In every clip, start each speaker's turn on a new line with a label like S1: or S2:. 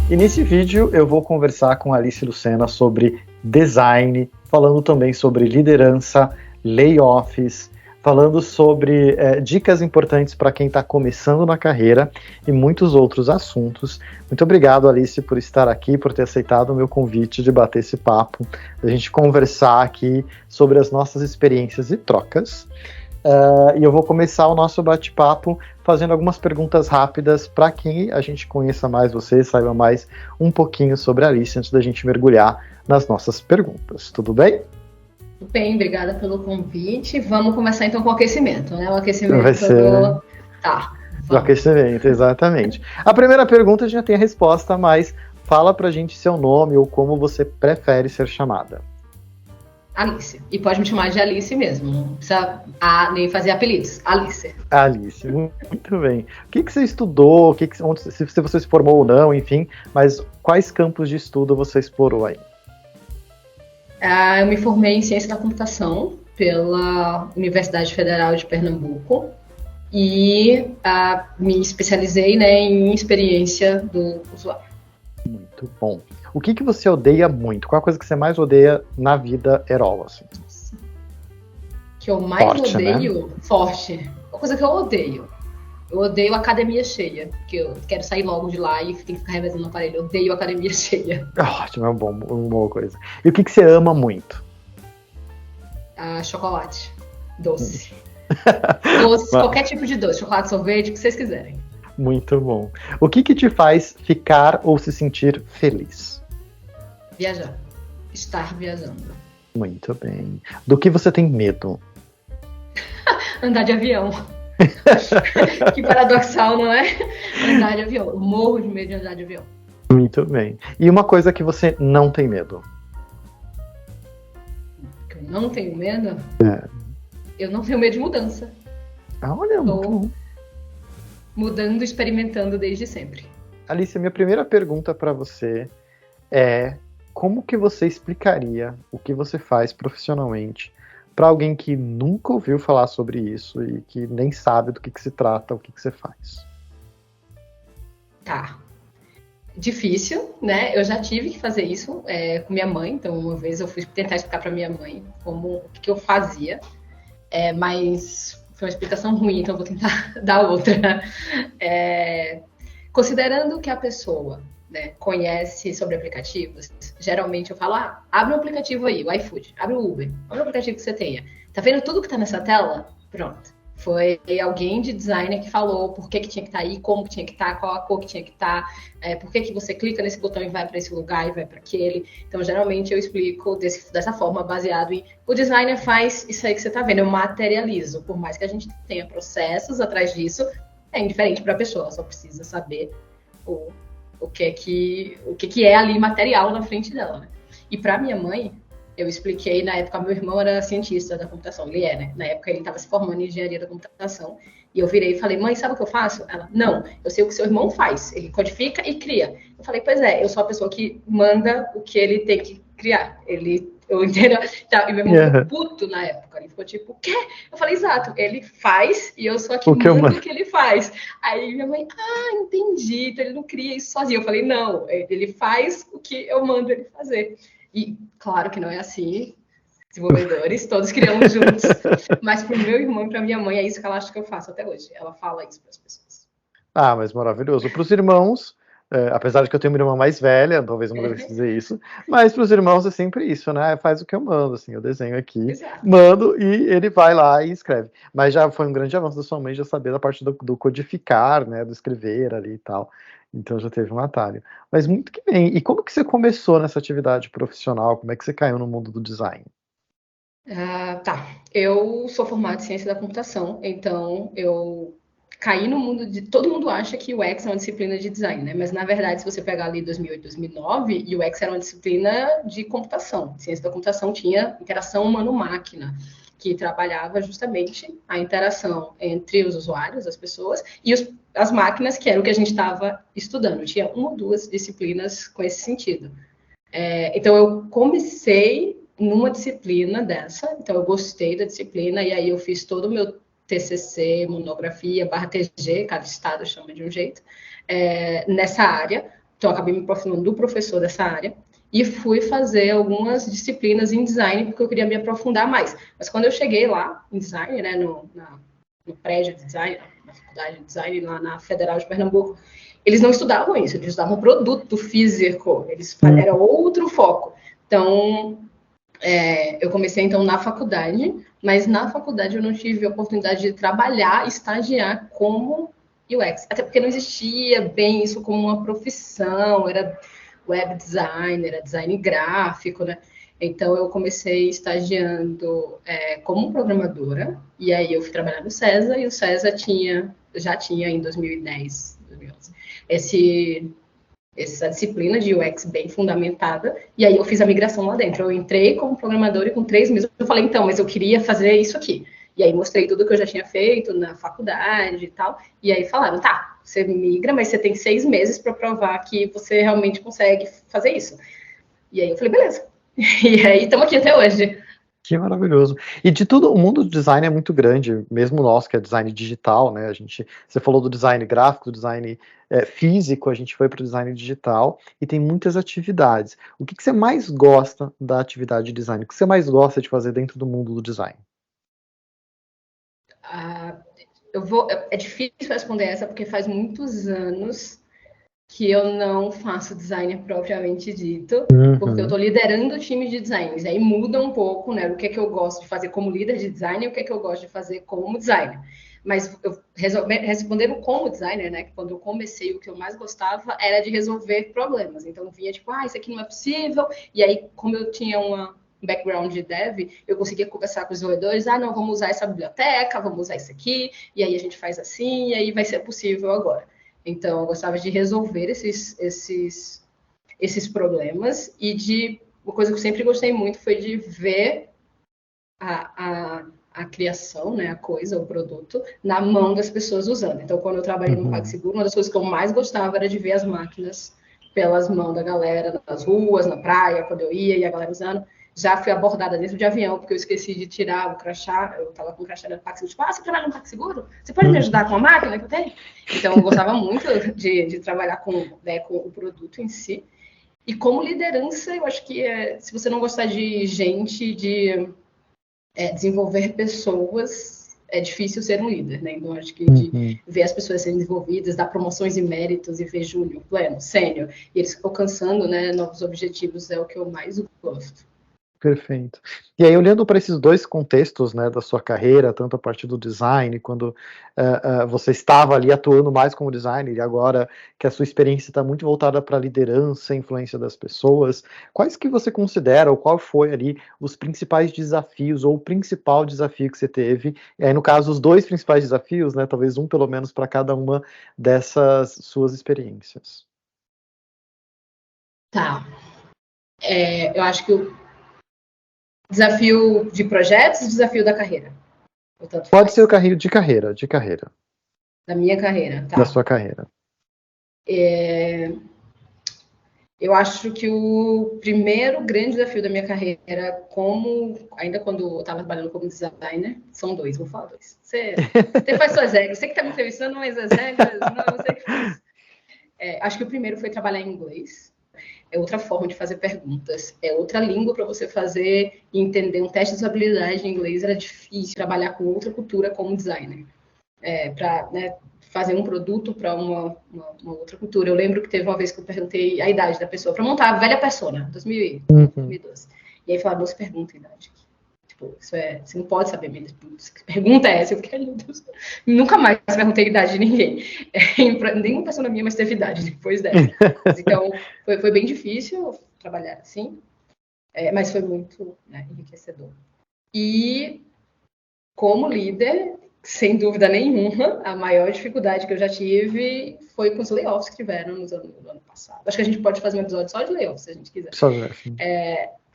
S1: E nesse vídeo eu vou conversar com a Alice Lucena sobre design, falando também sobre liderança, layoffs, falando sobre dicas importantes para quem está começando na carreira e muitos outros assuntos. Muito obrigado, Alice, por estar aqui, por ter aceitado o meu convite de bater esse papo, a gente conversar aqui sobre as nossas experiências e trocas. E eu vou começar o nosso bate-papo fazendo algumas perguntas rápidas para que a gente conheça mais você, saiba mais um pouquinho sobre a Alice antes da gente mergulhar nas nossas perguntas. Tudo bem?
S2: Tudo bem, obrigada pelo convite. Vamos começar então com o aquecimento, né? O aquecimento
S1: vai ser
S2: Tá.
S1: O aquecimento, exatamente. A primeira pergunta já tem a resposta, mas fala pra gente seu nome ou como você prefere ser chamada.
S2: Alice. E pode me chamar de Alice mesmo. Não precisa nem fazer apelidos. Alice.
S1: Alice, muito bem. O que você estudou? Se você se formou ou não, enfim, mas quais campos de estudo você explorou aí?
S2: Eu me formei em Ciência da Computação pela Universidade Federal de Pernambuco e me especializei, em experiência do usuário.
S1: Muito bom. O que você odeia muito? Qual a coisa que você mais odeia na vida Herol, assim?
S2: Que eu mais
S1: odeio?
S2: Né? Forte. Uma coisa que eu odeio. Eu odeio academia cheia. Porque eu quero sair logo de lá e tem que ficar revezando no aparelho. Eu odeio academia cheia.
S1: Ótimo, é uma boa coisa. E o que você ama muito?
S2: Chocolate. Doce. Doce, qualquer tipo de doce. Chocolate, sorvete, o que vocês quiserem.
S1: Muito bom. O que te faz ficar ou se sentir feliz?
S2: Viajar. Estar viajando.
S1: Muito bem. Do que você tem medo?
S2: Andar de avião. Que paradoxal, não é? Andar de avião. Eu morro de medo de andar de avião.
S1: Muito bem. E uma coisa que você não tem medo?
S2: Que eu não tenho medo? Eu não tenho medo de mudança.
S1: Olha, muito bom.
S2: Mudando, experimentando desde sempre.
S1: Alice, minha primeira pergunta para você é: como que você explicaria o que você faz profissionalmente para alguém que nunca ouviu falar sobre isso e que nem sabe do que se trata, o que você faz?
S2: Tá. Difícil, né? Eu já tive que fazer isso com minha mãe. Então, uma vez eu fui tentar explicar para minha mãe o que eu fazia. Mas foi uma explicação ruim, então eu vou tentar dar outra. Considerando que a pessoa conhece sobre aplicativos, geralmente eu falo, abre um aplicativo aí, o iFood, abre o Uber, abre um aplicativo que você tenha. Tá vendo tudo que tá nessa tela? Pronto. Foi alguém de designer que falou por que tinha que estar aí, como que tinha que estar, qual a cor que tinha que estar, por que você clica nesse botão e vai para esse lugar e vai para aquele. Então, geralmente, eu explico dessa forma, baseado em o designer faz isso aí que você está vendo, eu materializo. Por mais que a gente tenha processos atrás disso, é indiferente para a pessoa, só precisa saber o que é ali material na frente dela. Né? E para minha mãe, eu expliquei, na época, meu irmão era cientista da computação, ele é, né? Na época, ele estava se formando em engenharia da computação. E eu virei e falei, mãe, sabe o que eu faço? Ela, não, eu sei o que seu irmão faz. Ele codifica e cria. Eu falei, pois é, eu sou a pessoa que manda o que ele tem que criar. Eu entendo. E meu irmão ficou puto na época. Ele ficou tipo, o quê? Eu falei, exato, ele faz e eu sou a que mando o que ele faz. Aí minha mãe, entendi, então ele não cria isso sozinho. Eu falei, não, ele faz o que eu mando ele fazer. E claro que não é assim, desenvolvedores, todos criamos juntos. Mas pro meu irmão e pra minha mãe, é isso que ela acha que eu faço até hoje. Ela fala isso pras pessoas.
S1: Mas maravilhoso. Pros irmãos, apesar de que eu tenho uma irmã mais velha, talvez eu não devesse dizer isso, mas pros irmãos é sempre isso, né? Faz o que eu mando, assim, eu desenho aqui, exato, mando e ele vai lá e escreve. Mas já foi um grande avanço da sua mãe já saber da parte do codificar, né? Do escrever ali e tal. Então já teve um atalho. Mas muito que bem. E como que você começou nessa atividade profissional? Como é que você caiu no mundo do design?
S2: Tá. Eu sou formada em ciência da computação, então eu caí no mundo de... Todo mundo acha que o UX é uma disciplina de design, né? Mas, na verdade, se você pegar ali 2008, 2009, UX era uma disciplina de computação. Ciência da computação tinha interação humano-máquina, que trabalhava justamente a interação entre os usuários, as pessoas, e as máquinas, que era o que a gente estava estudando. Tinha uma ou duas disciplinas com esse sentido. Então, eu comecei numa disciplina dessa, então eu gostei da disciplina, e aí eu fiz todo o meu TCC, monografia, /TG, cada estado chama de um jeito, nessa área. Então, eu acabei me aproximando do professor dessa área e fui fazer algumas disciplinas em design, porque eu queria me aprofundar mais. Mas quando eu cheguei lá, em design, né, no prédio de design, na faculdade de design, lá na Federal de Pernambuco, eles não estudavam isso, eles estudavam produto físico, era outro foco. Então, eu comecei, então, na faculdade, mas na faculdade eu não tive a oportunidade de trabalhar, estagiar como UX, até porque não existia bem isso como uma profissão, era web design, era design gráfico, né? Então, eu comecei estagiando como programadora, e aí eu fui trabalhar no César, e o César já tinha em 2010, 2011, essa disciplina de UX bem fundamentada, e aí eu fiz a migração lá dentro. Eu entrei como programadora e com 3 meses eu falei, então, mas eu queria fazer isso aqui. E aí mostrei tudo que eu já tinha feito na faculdade e tal, e aí falaram, tá, você migra, mas você tem 6 meses para provar que você realmente consegue fazer isso. E aí eu falei, beleza. E aí estamos aqui até hoje.
S1: Que maravilhoso. E de tudo, o mundo do design é muito grande, mesmo nós que é design digital, né? Você falou do design gráfico, do design físico, a gente foi para o design digital e tem muitas atividades. O que você mais gosta da atividade de design? O que você mais gosta de fazer dentro do mundo do design?
S2: É difícil responder essa porque faz muitos anos que eu não faço design propriamente dito, porque eu estou liderando times de designs. Aí muda um pouco, né? O que é que eu gosto de fazer como líder de design e o que é que eu gosto de fazer como designer. Mas respondendo como designer, né? Quando eu comecei, o que eu mais gostava era de resolver problemas. Então vinha tipo, isso aqui não é possível. E aí, como eu tinha um background de dev, eu conseguia conversar com os desenvolvedores, não, vamos usar essa biblioteca, vamos usar isso aqui, e aí a gente faz assim, e aí vai ser possível agora. Então, eu gostava de resolver esses problemas e uma coisa que eu sempre gostei muito foi de ver a criação, né, a coisa, o produto, na mão das pessoas usando. Então, quando eu trabalhei no PagSeguro, uma das coisas que eu mais gostava era de ver as máquinas pelas mãos da galera, nas ruas, na praia, quando eu ia, e a galera usando. Já fui abordada dentro de avião, porque eu esqueci de tirar o crachá. Eu estava com o crachá do PagSeguro. Tipo, você trabalha no PagSeguro? Você pode me ajudar com a máquina que eu tenho? Então, eu gostava muito de trabalhar com o produto em si. E como liderança, eu acho que se você não gostar de gente, de desenvolver pessoas, é difícil ser um líder, né? Então, acho que de ver as pessoas sendo desenvolvidas, dar promoções e méritos e ver júnior, pleno, sênior, e eles alcançando, né, novos objetivos é o que eu mais gosto.
S1: Perfeito. E aí, olhando para esses dois contextos, né, da sua carreira, tanto a partir do design, quando você estava ali atuando mais como designer, e agora que a sua experiência está muito voltada para a liderança, influência das pessoas, quais que você considera, ou qual foi ali os principais desafios, ou o principal desafio que você teve? E aí, no caso, os dois principais desafios, né, talvez um pelo menos para cada uma dessas suas experiências.
S2: Tá. Eu acho que o desafio de projetos e desafio da carreira.
S1: Pode ser o carrinho de carreira.
S2: Da minha carreira, tá.
S1: Da sua carreira.
S2: Eu acho que o primeiro grande desafio da minha carreira, ainda quando eu estava trabalhando como designer, são dois, vou falar dois. Você faz suas regras, você que está me entrevistando, mas as regras, não, você que faz. Acho que o primeiro foi trabalhar em inglês. É outra forma de fazer perguntas, é outra língua para você fazer e entender um teste de usabilidade em inglês. Era difícil trabalhar com outra cultura como designer, para fazer um produto para uma outra cultura. Eu lembro que teve uma vez que eu perguntei a idade da pessoa para montar a velha Persona, 2012. E aí falaram, não se pergunta a idade. Tipo, você não pode saber mesmo. Pergunta é essa. Eu fiquei, meu Deus. Nunca mais perguntei a idade de ninguém. Nenhuma pessoa minha mais teve idade depois dessa. Então, foi bem difícil trabalhar assim, mas foi muito enriquecedor. E, como líder, sem dúvida nenhuma, a maior dificuldade que eu já tive foi com os layoffs que tiveram no ano passado. Acho que a gente pode fazer um episódio só de layoffs, se a gente quiser.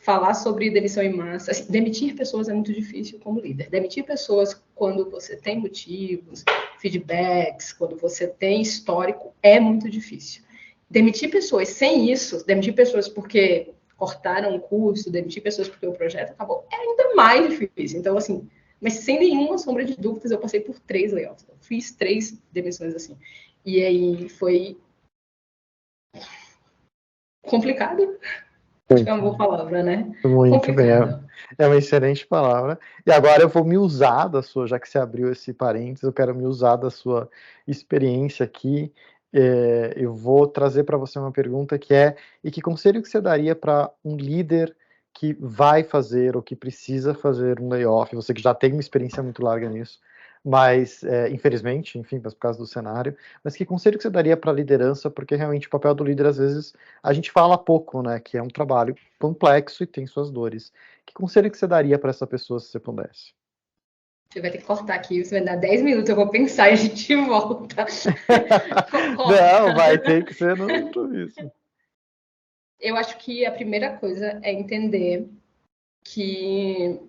S2: Falar sobre demissão em massa. Assim, demitir pessoas é muito difícil como líder. Demitir pessoas quando você tem motivos, feedbacks, quando você tem histórico, é muito difícil. Demitir pessoas sem isso, demitir pessoas porque cortaram o custo, demitir pessoas porque o projeto acabou, é ainda mais difícil. Então, assim, mas sem nenhuma sombra de dúvidas, eu passei por 3 layoffs. Eu fiz 3 demissões assim. E aí foi complicado. Acho que é uma boa palavra, né?
S1: Muito bem,
S2: Complicado.
S1: é uma excelente palavra. E agora eu vou me usar da sua, já que você abriu esse parênteses, eu quero me usar da sua experiência aqui. Eu vou trazer para você uma pergunta que é: e que conselho que você daria para um líder que vai fazer ou que precisa fazer um layoff? Você que já tem uma experiência muito larga nisso, mas infelizmente, enfim, por causa do cenário, mas que conselho que você daria para a liderança? Porque realmente o papel do líder, às vezes, a gente fala pouco, né? Que é um trabalho complexo e tem suas dores. Que conselho que você daria para essa pessoa se você pudesse?
S2: Você vai ter que cortar aqui, você vai dar 10 minutos, eu vou pensar e a gente volta.
S1: Não, vai ter que ser no improviso.
S2: Eu acho que a primeira coisa é entender que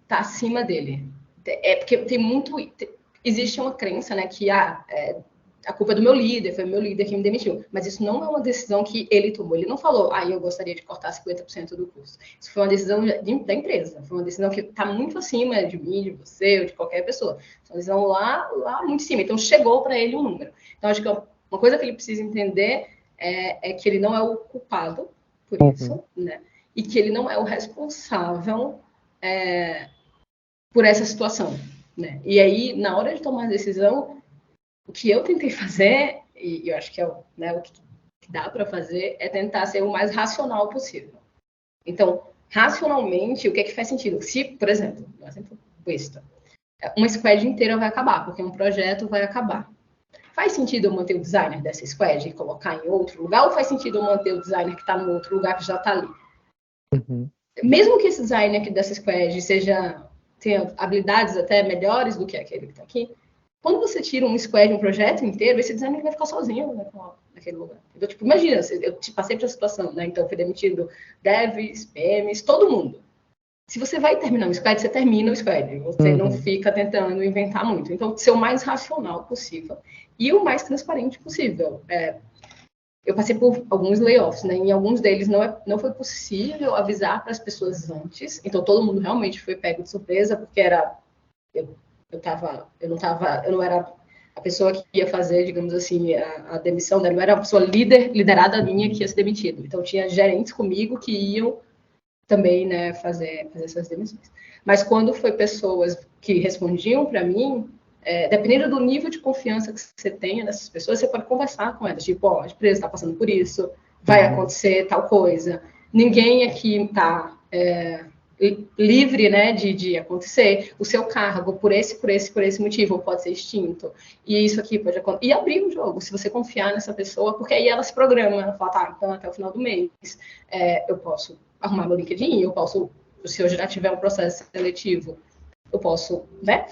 S2: tá acima dele. É porque tem muito. Existe uma crença, né, que a culpa é do meu líder, foi o meu líder que me demitiu. Mas isso não é uma decisão que ele tomou. Ele não falou, eu gostaria de cortar 50% do custo. Isso foi uma decisão da empresa. Foi uma decisão que está muito acima de mim, de você ou de qualquer pessoa. Foi uma decisão lá muito em cima. Então chegou para ele um número. Então acho que uma coisa que ele precisa entender é que ele não é o culpado por isso, né? E que ele não é o responsável por essa situação, né? E aí, na hora de tomar a decisão, o que eu tentei fazer, e eu acho que o que dá para fazer, é tentar ser o mais racional possível. Então, racionalmente, o que é que faz sentido? Se, por exemplo, um exemplo besta, uma squad inteira vai acabar, porque um projeto vai acabar. Faz sentido eu manter o designer dessa squad e colocar em outro lugar, ou faz sentido eu manter o designer que está no outro lugar que já está ali? Mesmo que esse designer aqui dessa squad tenha habilidades até melhores do que aquele que está aqui, quando você tira um squad, um projeto inteiro, esse designer vai ficar sozinho, né, naquele lugar. Então, tipo, imagina, eu te passei por essa situação, né? Então, foi demitido devs, PMs, todo mundo. Se você vai terminar um squad, você termina o squad. Você não fica tentando inventar muito. Então, ser o mais racional possível e o mais transparente possível. Eu passei por alguns layoffs, né? Em alguns deles não foi possível avisar para as pessoas antes. Então, todo mundo realmente foi pego de surpresa, porque eu não era a pessoa que ia fazer, digamos assim, a demissão, né? Não era a pessoa liderada minha que ia ser demitida. Então, tinha gerentes comigo que iam também, né, fazer essas demissões. Mas quando foi pessoas que respondiam para mim, dependendo do nível de confiança que você tenha nessas pessoas, você pode conversar com elas, tipo, a empresa está passando por isso, vai acontecer tal coisa. Ninguém aqui está livre, né, de acontecer. O seu cargo, por esse motivo, pode ser extinto. E isso aqui pode acontecer. E abrir o jogo, se você confiar nessa pessoa, porque aí ela se programa, ela fala, tá, então até o final do mês eu posso arrumar meu LinkedIn, eu posso, se eu já tiver um processo seletivo, eu posso, né,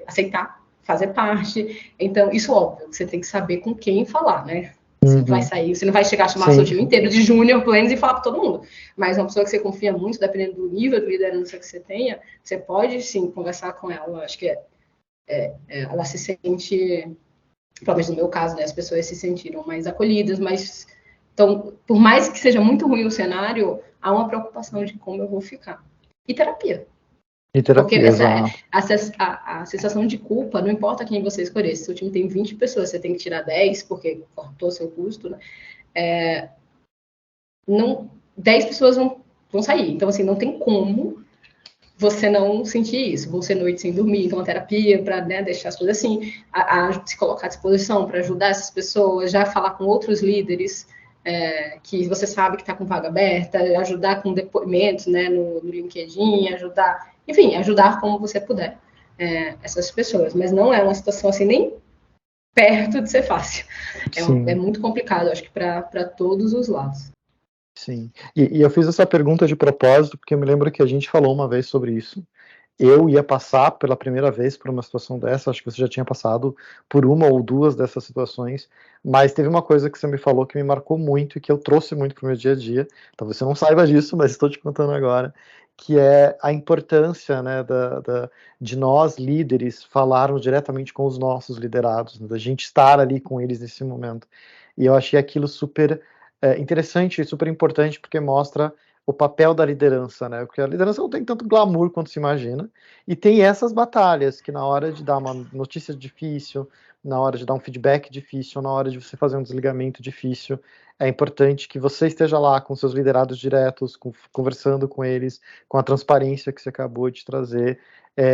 S2: aceitar, fazer parte. Então, isso óbvio, você tem que saber com quem falar, né? Você vai sair, você não vai chegar a chamar seu time inteiro de junior plans e falar para todo mundo. Mas uma pessoa que você confia muito, dependendo do nível de liderança que você tenha, você pode sim conversar com ela. Acho que ela se sente, pelo menos no meu caso, né, as pessoas se sentiram mais acolhidas, mas então, por mais que seja muito ruim o cenário, há uma preocupação de como eu vou ficar. E terapia. Porque a sensação de culpa, não importa quem você escolher, se o time tem 20 pessoas, você tem que tirar 10 porque cortou seu custo, né? 10 pessoas vão sair. Então, assim, não tem como você não sentir isso. Vão ser noites sem dormir, então a terapia para, né, deixar as coisas assim, se colocar à disposição para ajudar essas pessoas, já falar com outros líderes que você sabe que está com vaga aberta, ajudar com depoimentos, né, no LinkedIn, ajudar como você puder essas pessoas. Mas não é uma situação assim nem perto de ser fácil. É muito complicado, acho que para todos os lados.
S1: Sim, e eu fiz essa pergunta de propósito porque eu me lembro que a gente falou uma vez sobre isso. Eu ia passar pela primeira vez por uma situação dessa, acho que você já tinha passado por uma ou duas dessas situações, mas teve uma coisa que você me falou que me marcou muito e que eu trouxe muito para o meu dia a dia, talvez você não saiba disso, mas estou te contando agora, que é a importância, né, de nós, líderes, falarmos diretamente com os nossos liderados, né, da gente estar ali com eles nesse momento. E eu achei aquilo super interessante e super importante, porque mostra o papel da liderança, né? Porque a liderança não tem tanto glamour quanto se imagina, e tem essas batalhas que na hora de dar uma notícia difícil, na hora de dar um feedback difícil, na hora de você fazer um desligamento difícil, é importante que você esteja lá com seus liderados diretos, conversando com eles, com a transparência que você acabou de trazer,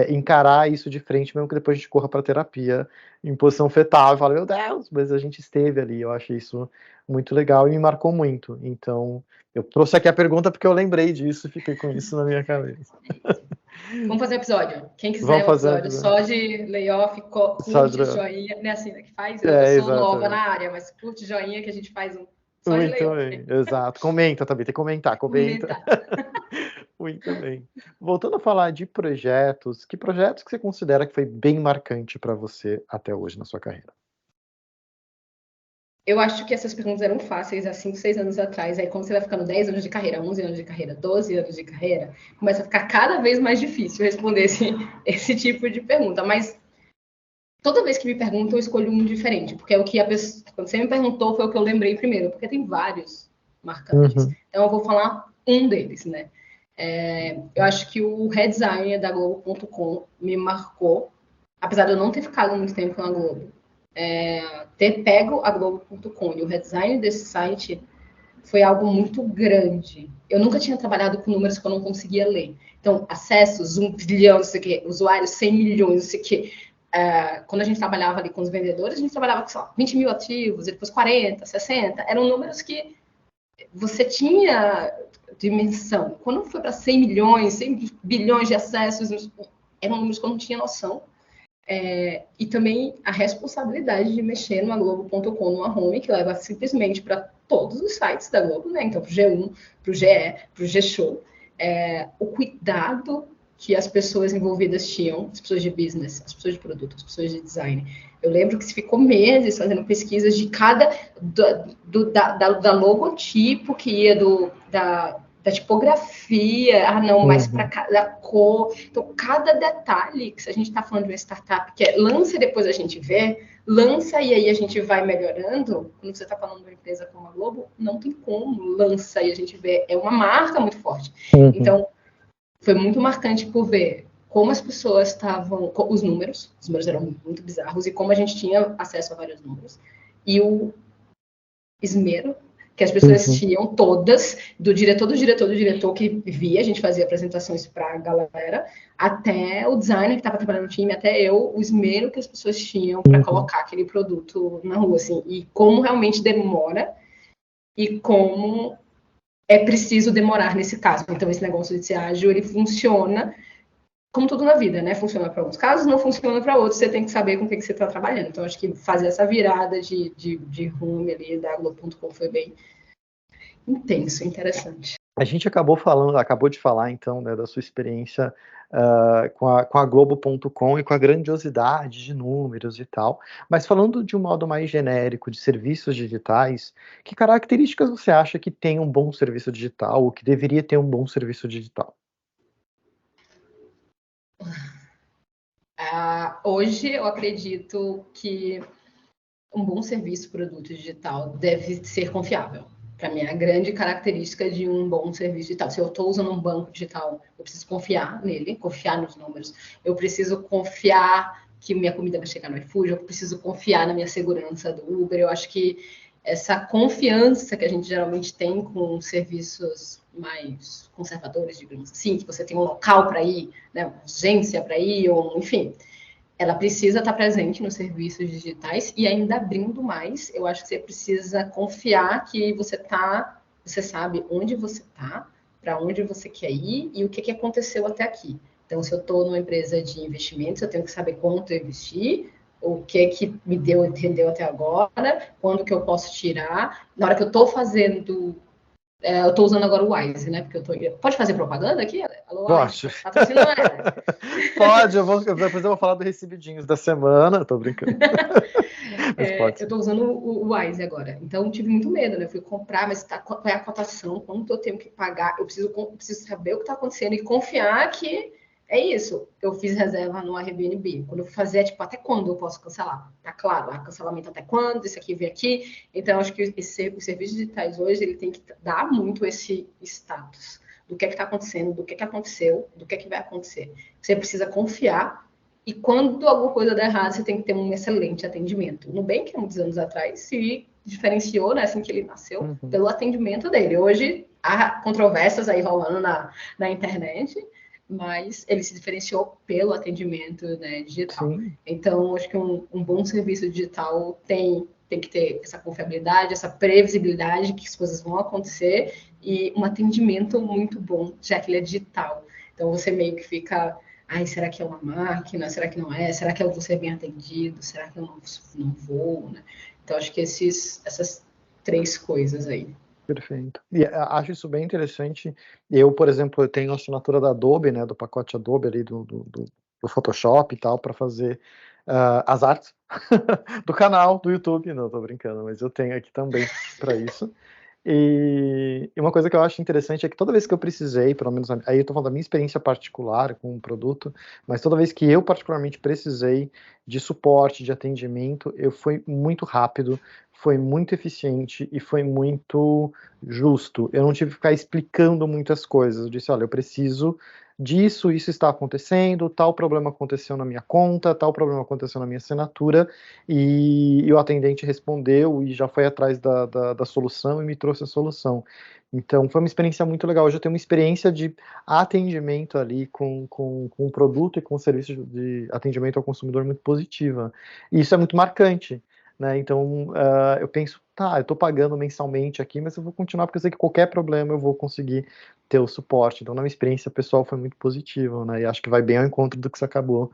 S1: encarar isso de frente, mesmo que depois a gente corra para terapia em posição fetal e fala, meu Deus, mas a gente esteve ali. Eu achei isso muito legal e me marcou muito. Então, eu trouxe aqui a pergunta porque eu lembrei disso e fiquei com isso na minha cabeça.
S2: Vamos fazer um episódio. Quem quiser
S1: Vamos
S2: um
S1: fazer
S2: episódio só de layoff, curte, joinha, né? Assim, né, que faz. Eu sou nova na área, mas curte, joinha, que a gente faz um só de layoff.
S1: Muito bem, exato. Comenta também, tem que comentar, comenta. Muito bem. Voltando a falar de projetos, que projetos que você considera que foi bem marcante para você até hoje na sua carreira?
S2: Eu acho que essas perguntas eram fáceis há 5, 6 anos atrás. Aí, quando você vai ficando 10 anos de carreira, 11 anos de carreira, 12 anos de carreira, começa a ficar cada vez mais difícil responder esse tipo de pergunta. Mas toda vez que me perguntam, eu escolho um diferente, porque é o que a pessoa, quando você me perguntou, foi o que eu lembrei primeiro, porque tem vários marcantes. Então, eu vou falar um deles, né? Eu acho que o redesign da Globo.com me marcou, apesar de eu não ter ficado muito tempo na Globo. Ter pego a Globo.com e o redesign desse site foi algo muito grande. Eu nunca tinha trabalhado com números que eu não conseguia ler. Então, acessos, 1 bilhão, não sei o quê, usuários, 100 milhões, não sei o quê. Quando a gente trabalhava ali com os vendedores, a gente trabalhava com, sei lá, 20 mil ativos, e depois 40, 60. Eram números que você tinha dimensão. Quando foi para 100 milhões, 100 bilhões de acessos, eram números que eu não tinha noção. E também a responsabilidade de mexer no Globo.com, numa home que leva simplesmente para todos os sites da Globo, né? Então, para o G1, para o GE, para o G-Show. O cuidado que as pessoas envolvidas tinham, as pessoas de business, as pessoas de produto, as pessoas de design. Eu lembro que se ficou meses fazendo pesquisas de cada da logotipo que ia da tipografia, mais para da cor. Então, cada detalhe, que se a gente está falando de uma startup que lança e depois a gente vê, lança e aí a gente vai melhorando. Quando você está falando de uma empresa como a Globo, não tem como, lança e a gente vê. É uma marca muito forte. Então, foi muito marcante por ver como as pessoas estavam, os números eram muito bizarros e como a gente tinha acesso a vários números. E o esmero que as pessoas tinham todas, do diretor que via, a gente fazia apresentações para a galera, até o designer que estava trabalhando no time, até eu, o esmero que as pessoas tinham para colocar aquele produto na rua, assim, e como realmente demora e como é preciso demorar nesse caso. Então, esse negócio de ser ágil, ele funciona como tudo na vida, né? Funciona para alguns casos, não funciona para outros. Você tem que saber com o que você está trabalhando. Então, acho que fazer essa virada de rumo ali da Globo.com foi bem intenso, interessante.
S1: A gente acabou de falar, então, né, da sua experiência com a Globo.com e com a grandiosidade de números e tal, mas falando de um modo mais genérico de serviços digitais, que características você acha que tem um bom serviço digital ou que deveria ter um bom serviço digital?
S2: Hoje eu acredito que um bom serviço produto digital deve ser confiável. Para mim, a grande característica de um bom serviço digital. Se eu estou usando um banco digital, eu preciso confiar nele, confiar nos números. Eu preciso confiar que minha comida vai chegar no iFood, eu preciso confiar na minha segurança do Uber. Eu acho que essa confiança que a gente geralmente tem com serviços mais conservadores, digamos assim, que você tem um local para ir, né, uma agência para ir, ou enfim, ela precisa estar presente nos serviços digitais e ainda abrindo mais, eu acho que você precisa confiar que você sabe onde você está, para onde você quer ir e o que aconteceu até aqui. Então, se eu estou numa empresa de investimentos, eu tenho que saber quanto eu investi, o que me rendeu até agora, quando que eu posso tirar. Na hora que eu estou fazendo... eu estou usando agora o Wise, né? Porque pode fazer propaganda aqui?
S1: Alô, Wise. Pode, depois eu vou falar do recebidinhos da semana, tô brincando.
S2: Eu estou usando o Wise agora, então tive muito medo, né? Eu fui comprar, mas qual é a cotação? Quanto eu tenho que pagar? Eu preciso saber o que está acontecendo e confiar que é isso. Eu fiz reserva no Airbnb. Quando eu fazer, até quando eu posso cancelar? Tá claro, cancelamento até quando? Isso aqui vem aqui. Então, acho que os serviços digitais hoje, ele tem que dar muito esse status do que está acontecendo, do que aconteceu, do que vai acontecer. Você precisa confiar E quando alguma coisa der errado, você tem que ter um excelente atendimento. O Nubank, há muitos anos atrás, se diferenciou, né, assim que ele nasceu, pelo atendimento dele. Hoje, há controvérsias aí rolando na internet, mas ele se diferenciou pelo atendimento, né, digital.
S1: Sim.
S2: Então, acho que um bom serviço digital tem que ter essa confiabilidade, essa previsibilidade que as coisas vão acontecer e um atendimento muito bom, já que ele é digital. Então, você meio que fica... Ai, será que é uma máquina? Será que não é? Será que eu vou ser bem atendido? Será que eu não vou? Né? Então, acho que essas 3 coisas aí.
S1: Perfeito. E acho isso bem interessante. Eu, por exemplo, eu tenho a assinatura da Adobe, né, do pacote Adobe ali, do Photoshop e tal, para fazer as artes do canal, do YouTube. Não, tô brincando, mas eu tenho aqui também para isso. E uma coisa que eu acho interessante é que toda vez que eu precisei, pelo menos aí eu tô falando da minha experiência particular com o produto, mas toda vez que eu particularmente precisei de suporte, de atendimento, eu fui muito rápido, foi muito eficiente e foi muito justo. Eu não tive que ficar explicando muitas coisas. Eu disse, olha, eu preciso disso, isso está acontecendo, tal problema aconteceu na minha conta, tal problema aconteceu na minha assinatura, e o atendente respondeu e já foi atrás da solução e me trouxe a solução. Então, foi uma experiência muito legal. Hoje eu tenho uma experiência de atendimento ali com o produto e com o serviço de atendimento ao consumidor muito positiva. E isso é muito marcante, né? Então, eu penso, tá, eu estou pagando mensalmente aqui, mas eu vou continuar porque eu sei que qualquer problema eu vou conseguir ter o suporte. Então, na minha experiência pessoal foi muito positiva, né? E acho que vai bem ao encontro do que você acabou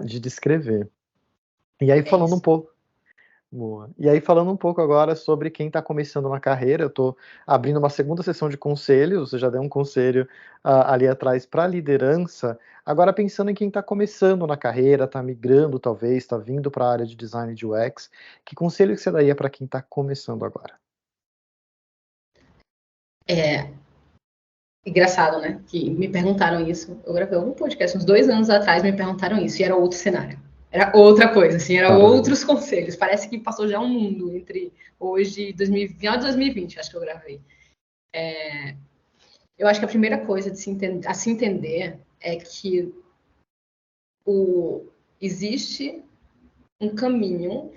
S1: de descrever. E aí, falando um pouco. Boa. E aí, falando um pouco agora sobre quem está começando na carreira, eu estou abrindo uma segunda sessão de conselhos, você já deu um conselho ali atrás para liderança. Agora, pensando em quem está começando na carreira, está migrando talvez, está vindo para a área de design de UX, que conselho que você daria para quem está começando agora?
S2: Engraçado, né? Que me perguntaram isso. Eu gravei algum podcast uns 2 anos atrás, me perguntaram isso, e era outro cenário. Era outra coisa, assim, era outros conselhos. Parece que passou já um mundo entre hoje e final de 2020, acho que eu gravei. Eu acho que a primeira coisa a se entender é que existe um caminho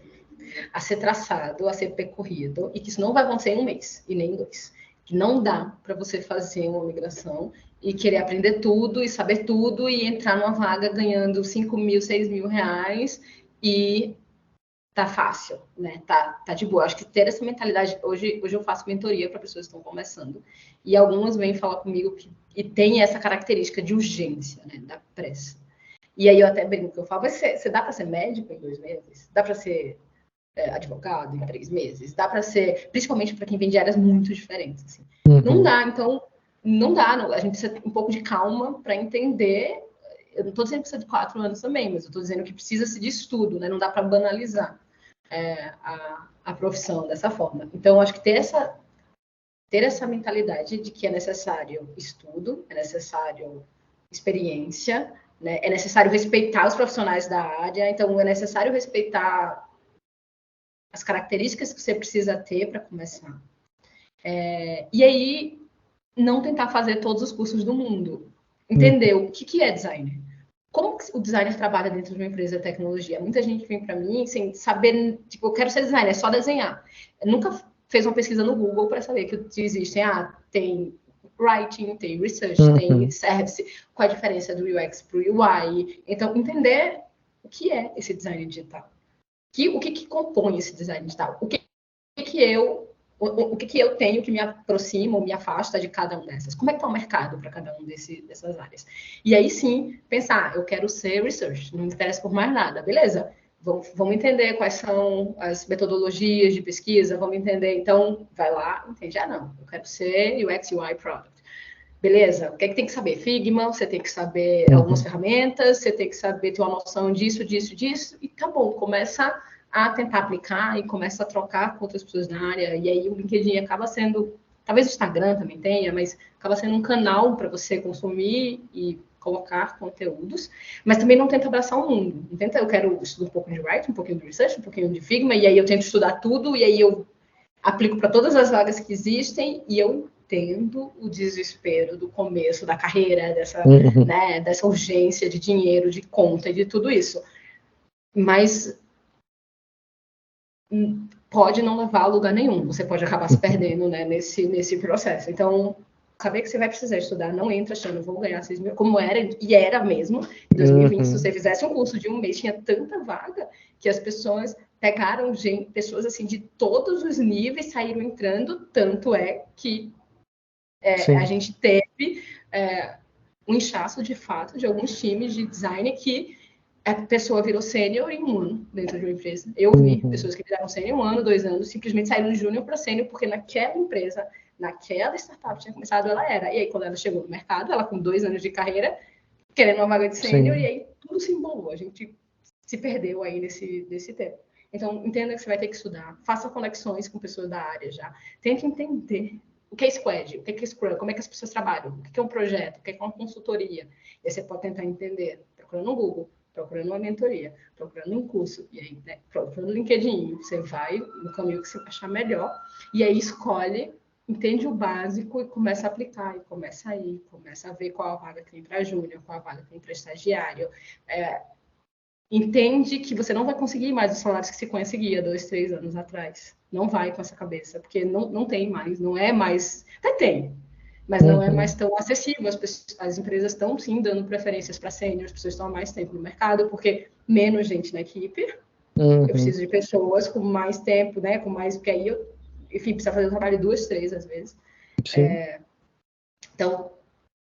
S2: a ser traçado, a ser percorrido, e que isso não vai acontecer em 1 mês, e nem em 2. Que não dá para você fazer uma migração e querer aprender tudo e saber tudo e entrar numa vaga ganhando 5 mil, 6 mil reais e tá fácil, né? Tá de boa. Acho que ter essa mentalidade... Hoje eu faço mentoria para pessoas que estão começando e algumas vêm falar comigo e tem essa característica de urgência, né? Da pressa. E aí eu até brinco, eu falo, você dá para ser médico em 2 meses? Dá para ser advogado em 3 meses? Dá para ser, principalmente para quem vem de áreas muito diferentes. Assim. Não dá, então, não dá. A gente precisa ter um pouco de calma para entender. Eu não estou dizendo que precisa de 4 anos também, mas eu estou dizendo que precisa-se de estudo, né? Não dá para banalizar a profissão dessa forma. Então, acho que ter essa mentalidade de que é necessário estudo, é necessário experiência, né? É necessário respeitar os profissionais da área, então é necessário respeitar as características que você precisa ter para começar. E aí, não tentar fazer todos os cursos do mundo. Entender o que é designer. Como o designer trabalha dentro de uma empresa de tecnologia? Muita gente vem para mim sem saber, tipo, eu quero ser designer, é só desenhar. Eu nunca fez uma pesquisa no Google para saber que existem, tem writing, tem research, tem service, qual a diferença do UX para o UI. Então, entender o que é esse design digital. O que compõe esse design digital? O que eu tenho que me aproxima ou me afasta de cada uma dessas? Como é que está o mercado para cada uma dessas áreas? E aí sim, pensar, eu quero ser research, não me interessa por mais nada, beleza? Vamos entender quais são as metodologias de pesquisa, vamos entender, então, vai lá, entende? Não, eu quero ser UX, UI Product. Beleza, o que é que tem que saber? Figma, você tem que saber algumas ferramentas, você tem que saber, ter uma noção disso, e tá bom, começa a tentar aplicar e começa a trocar com outras pessoas na área, e aí o LinkedIn acaba sendo, talvez o Instagram também tenha, mas acaba sendo um canal para você consumir e colocar conteúdos, mas também não tenta abraçar o mundo. Não tenta, eu quero estudar um pouco de writing, um pouquinho de research, um pouquinho de Figma, e aí eu tento estudar tudo, e aí eu aplico para todas as vagas que existem, e eu entendo o desespero do começo da carreira,
S1: Uhum.
S2: né, dessa urgência de dinheiro, de conta e de tudo isso. Mas pode não levar a lugar nenhum. Você pode acabar se perdendo, né, nesse processo. Então, saber que você vai precisar estudar, não entra achando, vou ganhar 6 mil, como era, e era mesmo. Em 2020, se você fizesse um curso de um mês, tinha tanta vaga que as pessoas pegaram pessoas assim de todos os níveis, saíram entrando, tanto é que a gente teve um inchaço, de fato, de alguns times de design que a pessoa virou sênior em um ano dentro de uma empresa. Eu vi pessoas que viraram sênior 1 ano, 2 anos, simplesmente saíram de júnior para sênior, porque naquela empresa, naquela startup tinha começado, ela era. E aí, quando ela chegou no mercado, ela com 2 anos de carreira, querendo uma vaga de sênior, e aí tudo se embolou. A gente se perdeu aí nesse tempo. Então, entenda que você vai ter que estudar, faça conexões com pessoas da área já, tente entender o que é squad, o que é Scrum, como é que as pessoas trabalham, o que é um projeto, o que é uma consultoria. E aí você pode tentar entender, procurando no Google, procurando uma mentoria, procurando um curso, e aí, né, procurando no LinkedIn, você vai no caminho que você achar melhor, e aí escolhe, entende o básico e começa a aplicar, e começa a ir, começa a ver qual a vaga que tem para júnior, qual a vaga que tem para estagiário, entende que você não vai conseguir mais os salários que se conseguia 2, 3 anos atrás. Não vai com essa cabeça, porque não tem mais, não é mais. Até tem, mas não é mais tão acessível. As empresas estão sim dando preferências para sênior, as pessoas estão há mais tempo no mercado, porque menos gente na equipe. Eu preciso de pessoas com mais tempo, né? Com mais. Porque aí eu, enfim, precisa fazer o trabalho 2, 3 às vezes. Então,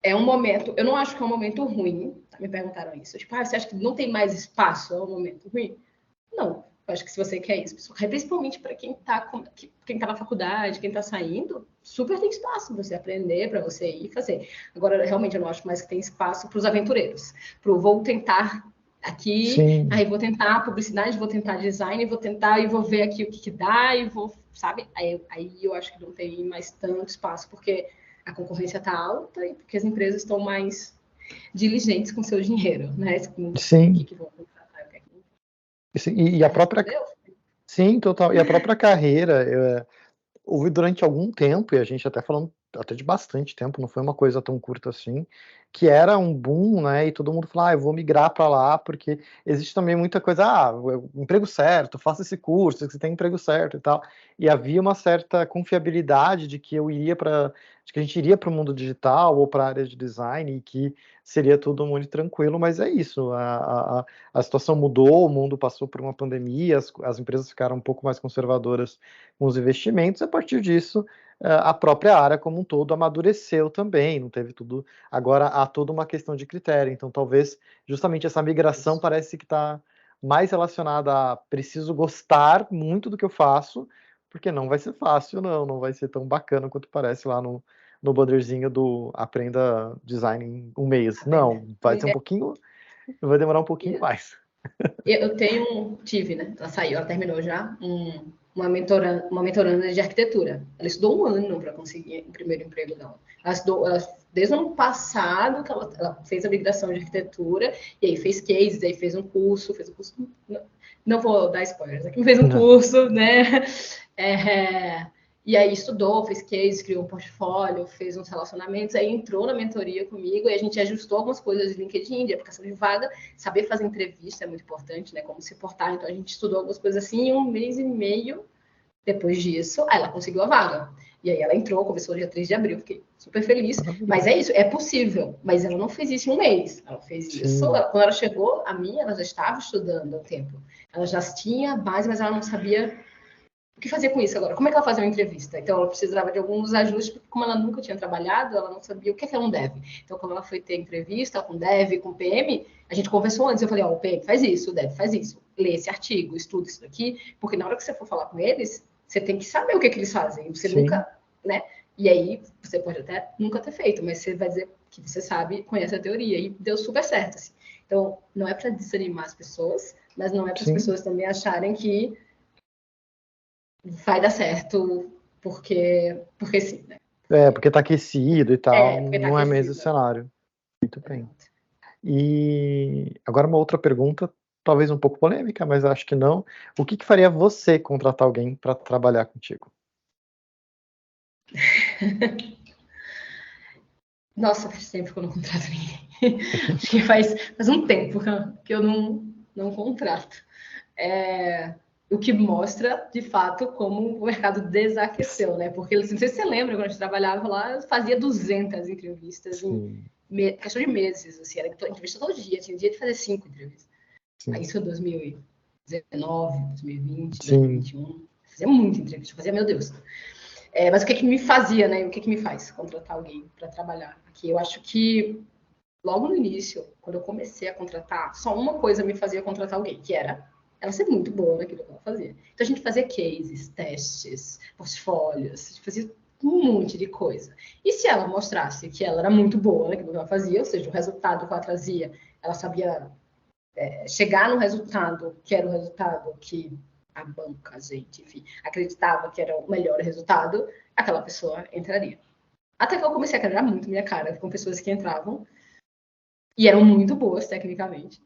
S2: é um momento, eu não acho que é um momento ruim, me perguntaram isso, tipo, você acha que não tem mais espaço, é um momento ruim? Não, eu acho que se você quer isso, principalmente para quem tá na faculdade, quem tá saindo, super tem espaço para você aprender, para você ir fazer. Agora, realmente, eu não acho mais que tem espaço para os aventureiros, vou tentar aqui, aí vou tentar publicidade, vou tentar design, vou tentar e vou ver aqui o que dá, e vou, sabe? Aí eu acho que não tem mais tanto espaço, porque a concorrência está alta e porque as empresas estão mais diligentes com seu dinheiro, né?
S1: Sim.
S2: O que vão contratar, o que
S1: e a própria... Sim, total. E a própria carreira, houve durante algum tempo, e a gente até falando até de bastante tempo, não foi uma coisa tão curta assim, que era um boom, né? E todo mundo falava, eu vou migrar para lá, porque existe também muita coisa, emprego certo, faça esse curso, você tem emprego certo e tal. E havia uma certa confiabilidade de que de que a gente iria para o mundo digital ou para a área de design e que seria tudo muito tranquilo, mas é isso, a situação mudou, o mundo passou por uma pandemia, as empresas ficaram um pouco mais conservadoras com os investimentos, a partir disso a própria área como um todo amadureceu também, não teve tudo, agora há toda uma questão de critério, então talvez justamente essa migração parece que está mais relacionada a preciso gostar muito do que eu faço, porque não vai ser fácil não vai ser tão bacana quanto parece lá no bannerzinho do aprenda design em um mês, não, vai ser um pouquinho, vai demorar um pouquinho mais.
S2: Eu tive, né? Ela terminou já, uma mentoranda de arquitetura. Ela estudou 1 ano para conseguir o primeiro emprego dela. Desde o ano passado que ela fez a migração de arquitetura, e aí fez cases, aí fez um curso, não vou dar spoilers aqui, fez um curso, né? E aí estudou, fez case, criou um portfólio, fez uns relacionamentos, aí entrou na mentoria comigo e a gente ajustou algumas coisas de LinkedIn, de aplicação de vaga, saber fazer entrevista é muito importante, né? Como se portar. Então a gente estudou algumas coisas assim, e 1 mês e meio depois disso, aí ela conseguiu a vaga. E aí ela entrou, começou dia 3 de abril, fiquei super feliz. Mas é isso, é possível. Mas ela não fez isso em 1 mês. Ela fez isso. Quando ela chegou a mim, ela já estava estudando há tempo. Ela já tinha a base, mas ela não sabia o que fazer com isso agora? Como é que ela fazia uma entrevista? Então, ela precisava de alguns ajustes, porque como ela nunca tinha trabalhado, ela não sabia o que é um dev. Então, quando ela foi ter entrevista com dev, com PM, a gente conversou antes. Eu falei, o PM faz isso, o dev faz isso. Lê esse artigo, estuda isso daqui, porque na hora que você for falar com eles, você tem que saber o que eles fazem. Você nunca, né? E aí, você pode até nunca ter feito, mas você vai dizer que você sabe, conhece a teoria, e deu super certo, assim. Então, não é para desanimar as pessoas, mas não é para as pessoas também acharem que vai dar certo porque sim, né?
S1: Porque tá aquecido e tal, não é mesmo o cenário. Muito bem. E agora uma outra pergunta, talvez um pouco polêmica, mas acho que não. O que faria você contratar alguém para trabalhar contigo?
S2: Nossa, faz tempo que eu não contrato ninguém. Acho que faz um tempo que eu não contrato. O que mostra, de fato, como o mercado desaqueceu, né? Porque, não sei se você lembra, quando a gente trabalhava lá, eu fazia 200 entrevistas em questão de meses, assim, era entrevista todo dia, tinha dia de fazer 5 entrevistas. Aí isso é 2019, 2020,
S1: Sim.
S2: 2021, fazia muita entrevista, fazia, meu Deus. Mas o que me fazia, né? O que me faz contratar alguém para trabalhar aqui? Eu acho que logo no início, quando eu comecei a contratar, só uma coisa me fazia contratar alguém, que era ela ser muito boa naquilo que ela fazia. Então a gente fazia cases, testes, portfólios, a gente fazia um monte de coisa. E se ela mostrasse que ela era muito boa naquilo que ela fazia, ou seja, o resultado que ela trazia, ela sabia chegar no resultado, que era o resultado que a banca, a gente, enfim, acreditava que era o melhor resultado, aquela pessoa entraria. Até que eu comecei a quebrar muito minha cara com pessoas que entravam e eram muito boas tecnicamente,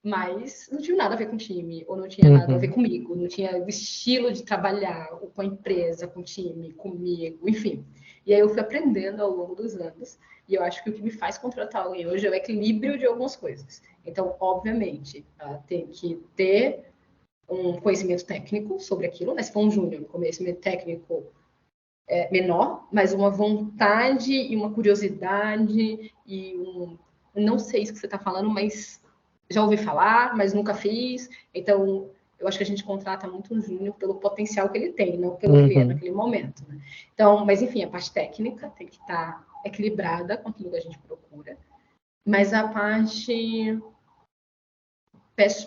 S2: mas não tinha nada a ver com o time, ou não tinha nada a ver comigo, não tinha o estilo de trabalhar com a empresa, com o time, comigo, enfim. E aí eu fui aprendendo ao longo dos anos, e eu acho que o que me faz contratar alguém hoje é o equilíbrio de algumas coisas. Então, obviamente, ela tem que ter um conhecimento técnico sobre aquilo, né? Se for um júnior, um conhecimento técnico menor, mas uma vontade e uma curiosidade e não sei isso que você está falando, mas já ouvi falar, mas nunca fiz. Então, eu acho que a gente contrata muito um júnior pelo potencial que ele tem, não pelo que ele é naquele momento. Né? Então, mas enfim, a parte técnica tem que estar equilibrada com aquilo que a gente procura, mas a parte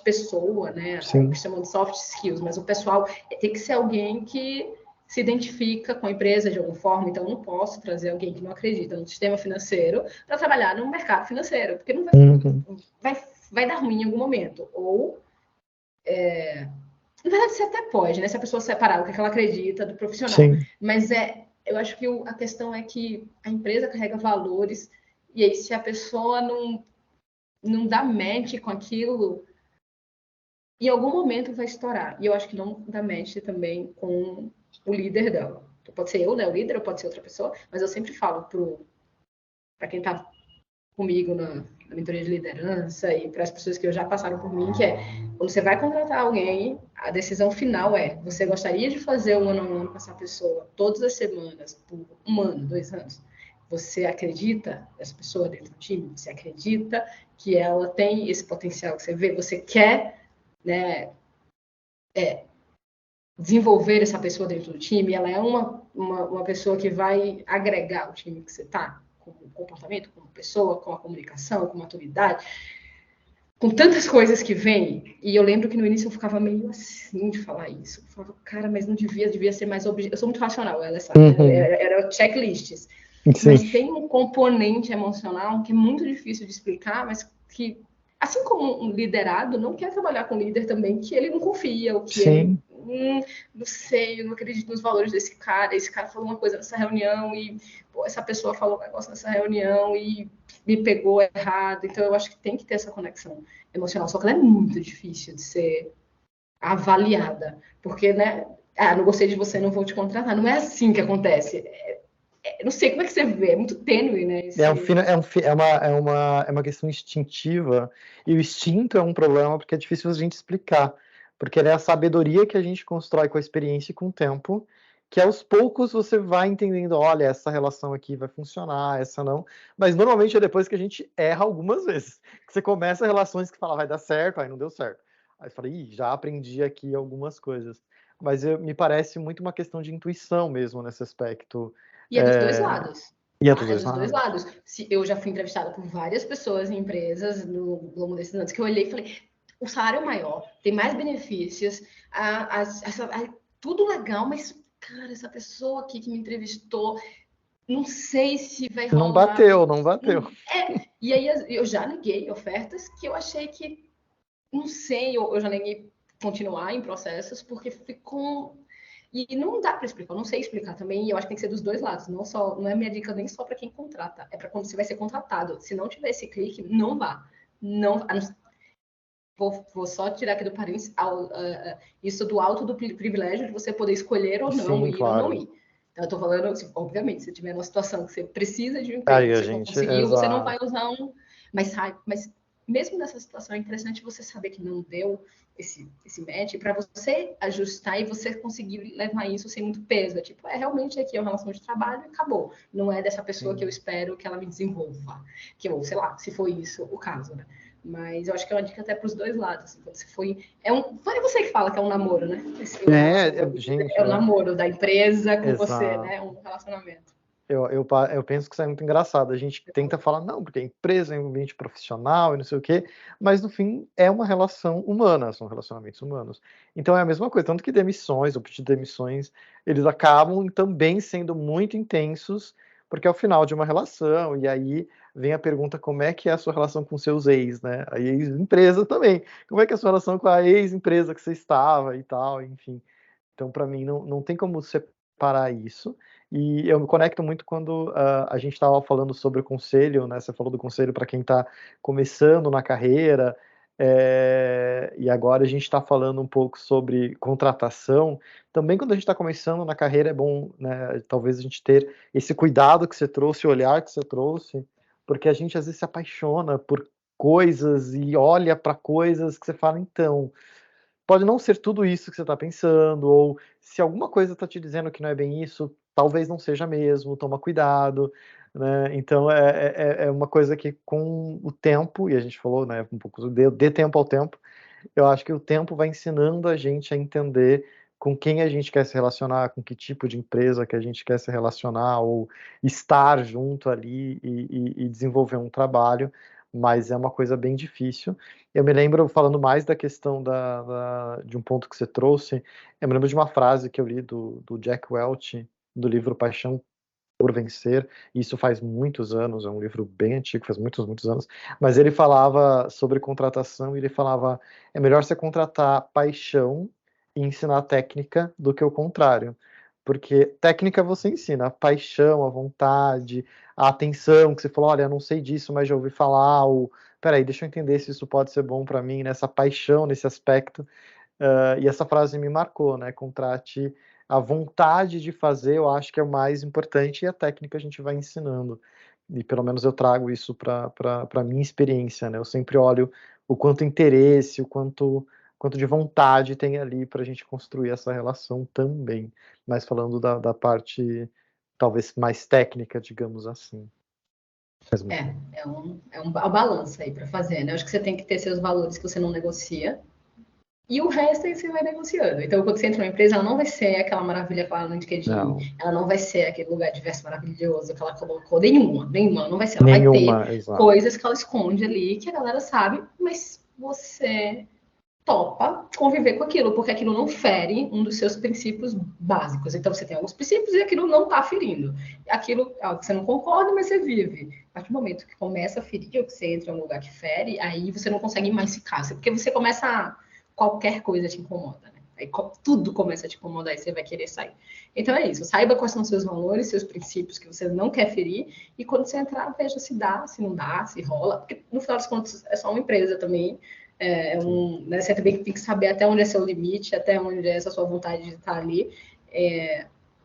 S2: pessoa, né? Que chamam de soft skills, mas o pessoal tem que ser alguém que se identifica com a empresa de alguma forma, então eu não posso trazer alguém que não acredita no sistema financeiro para trabalhar no mercado financeiro, porque não vai dar ruim em algum momento. Ou, na verdade, você até pode, né? Se a pessoa separar o que ela acredita do profissional. Sim. Mas eu acho que a questão é que a empresa carrega valores, e aí se a pessoa não dá match com aquilo, em algum momento vai estourar. E eu acho que não dá match também com o líder dela. Pode ser eu, né, o líder, ou pode ser outra pessoa, mas eu sempre falo para quem está comigo na mentoria de liderança e para as pessoas que já passaram por mim, que quando você vai contratar alguém, a decisão final você gostaria de fazer um one-on-one com essa pessoa todas as semanas, por 1 ano, 2 anos? Você acredita nessa pessoa dentro do time? Você acredita que ela tem esse potencial que você vê? Você quer, né, desenvolver essa pessoa dentro do time? Ela é uma pessoa que vai agregar o time que você está, com o comportamento, como pessoa, com a comunicação, com maturidade, com tantas coisas que vêm. E eu lembro que no início eu ficava meio assim de falar isso. Eu falava, cara, mas não devia ser mais objetivo. Eu sou muito racional, ela sabe, era checklists. Sim. Mas tem um componente emocional que é muito difícil de explicar, mas que, assim como um liderado não quer trabalhar com um líder também que ele não confia, ou que Sim. ele não sei, eu não acredito nos valores desse cara, esse cara falou uma coisa nessa reunião e essa pessoa falou um negócio nessa reunião e me pegou errado. Então eu acho que tem que ter essa conexão emocional, só que ela é muito difícil de ser avaliada, porque, né, não gostei de você, não vou te contratar, não é assim que acontece. Não sei como é que você vê, é muito tênue, né?
S1: É uma questão instintiva, e o instinto é um problema porque é difícil a gente explicar, porque é a sabedoria que a gente constrói com a experiência e com o tempo, que aos poucos você vai entendendo, olha, essa relação aqui vai funcionar, essa não, mas normalmente é depois que a gente erra algumas vezes, que você começa relações que fala, vai dar certo, aí não deu certo. Aí você fala, já aprendi aqui algumas coisas. Mas me parece muito uma questão de intuição mesmo nesse aspecto.
S2: E é dos dois lados.
S1: E é dos dois
S2: lados. Eu já fui entrevistada por várias pessoas em empresas no longo desses anos que eu olhei e falei, o salário é maior, tem mais benefícios, tudo legal, mas, cara, essa pessoa aqui que me entrevistou, não sei se vai rolar.
S1: Não bateu.
S2: E aí eu já neguei ofertas que eu achei que, não sei, eu já neguei continuar em processos porque ficou... E não dá para explicar, eu não sei explicar também, e eu acho que tem que ser dos dois lados, não é minha dica nem só para quem contrata, é para quando você vai ser contratado. Se não tiver esse clique, não vá. Não, vou só tirar aqui do parênteses isso do alto do privilégio de você poder escolher ou não ir ou não ir. Então, eu tô falando, assim, obviamente, se tiver uma situação que você precisa de um emprego,
S1: Aí a
S2: você não
S1: gente,
S2: conseguiu, você não
S1: exato.
S2: vai usar um. Mas mesmo nessa situação, é interessante você saber que não deu esse match para você ajustar e você conseguir levar isso sem muito peso. É tipo, realmente aqui é uma relação de trabalho e acabou. Não é dessa pessoa que eu
S1: Sim.
S2: espero que ela me desenvolva. Que eu, sei lá, se foi isso o caso, né? Mas eu acho que é uma dica até para os dois lados. Assim, quando você foi. Foi você que fala que é um namoro, né?
S1: Gente,
S2: É o namoro da empresa com você, né?
S1: exato.
S2: Um relacionamento.
S1: Eu penso que isso é muito engraçado. A gente tenta falar, não, porque a empresa é um ambiente profissional e não sei o quê, mas no fim é uma relação humana, são relacionamentos humanos. Então é a mesma coisa, tanto que demissões, ou pedido de demissões, eles acabam também sendo muito intensos, porque é o final de uma relação, e aí vem a pergunta como é que é a sua relação com seus ex, né? A ex-empresa também. Como é que é a sua relação com a ex-empresa que você estava e tal, enfim. Então, para mim, não tem como separar isso. E eu me conecto muito quando a gente estava falando sobre o conselho, né? Você falou do conselho para quem está começando na carreira, e agora a gente está falando um pouco sobre contratação. Também, quando a gente está começando na carreira, é bom, né, talvez a gente ter esse cuidado que você trouxe, o olhar que você trouxe, porque a gente às vezes se apaixona por coisas e olha para coisas que você fala, então pode não ser tudo isso que você está pensando, ou se alguma coisa está te dizendo que não é bem isso, talvez não seja mesmo, toma cuidado, né? Então é uma coisa que com o tempo, e a gente falou, né, um pouco de tempo ao tempo, eu acho que o tempo vai ensinando a gente a entender com quem a gente quer se relacionar, com que tipo de empresa que a gente quer se relacionar, ou estar junto ali e desenvolver um trabalho, mas é uma coisa bem difícil. Eu me lembro, falando mais da questão de um ponto que você trouxe, eu me lembro de uma frase que eu li do Jack Welch, do livro Paixão por Vencer, isso faz muitos anos, é um livro bem antigo, faz muitos, muitos anos, mas ele falava sobre contratação e ele falava, é melhor você contratar paixão e ensinar técnica do que o contrário, porque técnica você ensina, a paixão, a vontade, a atenção, que você falou, olha, eu não sei disso, mas já ouvi falar, ou, peraí, deixa eu entender se isso pode ser bom para mim, nessa paixão, nesse aspecto, e essa frase me marcou, né? Contrate a vontade de fazer, eu acho que é o mais importante, e a técnica a gente vai ensinando. E pelo menos eu trago isso para a minha experiência, né? Eu sempre olho o quanto interesse, quanto de vontade tem ali para a gente construir essa relação também. Mas falando da parte talvez mais técnica, digamos assim.
S2: É uma balança aí para fazer, né? Eu acho que você tem que ter seus valores que você não negocia. E o resto aí você vai negociando. Então, quando você entra numa empresa, ela não vai ser aquela maravilha que ela no LinkedIn,
S1: Não,
S2: ela não vai ser aquele lugar diverso maravilhoso que ela colocou, nenhuma, não vai ser. Ela vai ter
S1: nenhuma, exato.
S2: coisas que ela esconde ali, que a galera sabe, mas você topa conviver com aquilo, porque aquilo não fere um dos seus princípios básicos. Então, você tem alguns princípios e aquilo não está ferindo. Aquilo é algo que você não concorda, mas você vive. A partir do momento que começa a ferir, ou que você entra em um lugar que fere, aí você não consegue mais ficar. Porque você começa a... Qualquer coisa te incomoda, né? Aí tudo começa a te incomodar e você vai querer sair. Então é isso. Saiba quais são os seus valores, seus princípios que você não quer ferir. E quando você entrar, veja se dá, se não dá, se rola. Porque no final das contas é só uma empresa também. Né, você também tem que saber até onde é seu limite, até onde é essa sua vontade de estar ali.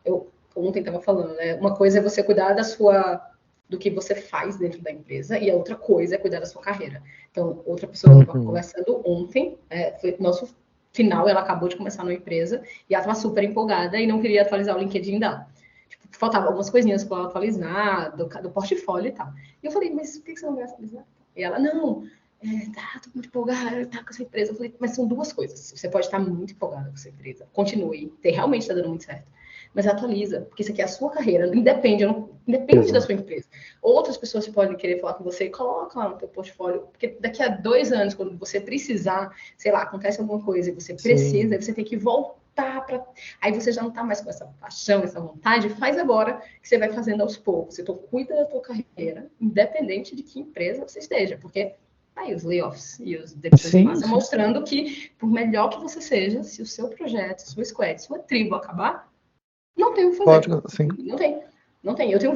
S2: Eu ontem estava falando, né? Uma coisa é você cuidar do que você faz dentro da empresa e a outra coisa é cuidar da sua carreira. Então, outra pessoa que eu estava conversando ontem, foi nosso final, ela acabou de começar numa empresa e ela estava super empolgada e não queria atualizar o LinkedIn dela. Tipo, faltava algumas coisinhas para ela atualizar, do portfólio e tal. E eu falei, mas por que você não vai atualizar? E ela, não, tô muito empolgada, tá com essa empresa. Eu falei, mas são duas coisas. Você pode estar muito empolgada com essa empresa. Continue, realmente está dando muito certo. Mas atualiza, porque isso aqui é a sua carreira, independe da sua empresa. Outras pessoas podem querer falar com você e coloca lá no teu portfólio, porque daqui a 2 anos, quando você precisar, sei lá, acontece alguma coisa e você precisa, aí você tem que voltar para... Aí você já não está mais com essa paixão, essa vontade, faz agora, que você vai fazendo aos poucos. Então, cuida da tua carreira, independente de que empresa você esteja, porque aí os layoffs e os demissões de massa mostrando que, por melhor que você seja, se o seu projeto, sua squad, sua tribo acabar, não tem o que fazer.
S1: Pode, sim.
S2: Não tem. Eu tenho...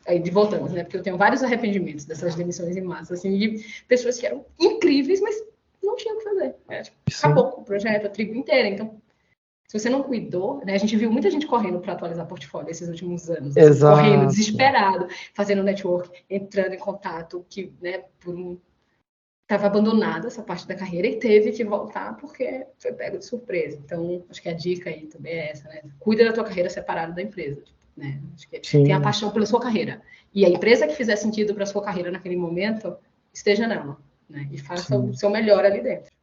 S2: Aí de voltamos, né? Porque eu tenho vários arrependimentos dessas demissões em massa, assim, de pessoas que eram incríveis, mas não tinham o que fazer. Tipo, acabou com o projeto, a tribo inteira. Então, Se você não cuidou, né? A gente viu muita gente correndo para atualizar portfólio esses últimos anos, assim,
S1: Exato.
S2: correndo, desesperado, fazendo network, entrando em contato, que, né, estava abandonada essa parte da carreira e teve que voltar porque foi pego de surpresa. Então, acho que a dica aí também é essa, né? Cuida da tua carreira separada da empresa, né? Acho que tenha paixão pela sua carreira. E a empresa que fizer sentido para a sua carreira naquele momento, esteja nela, né? E faça o seu melhor ali dentro.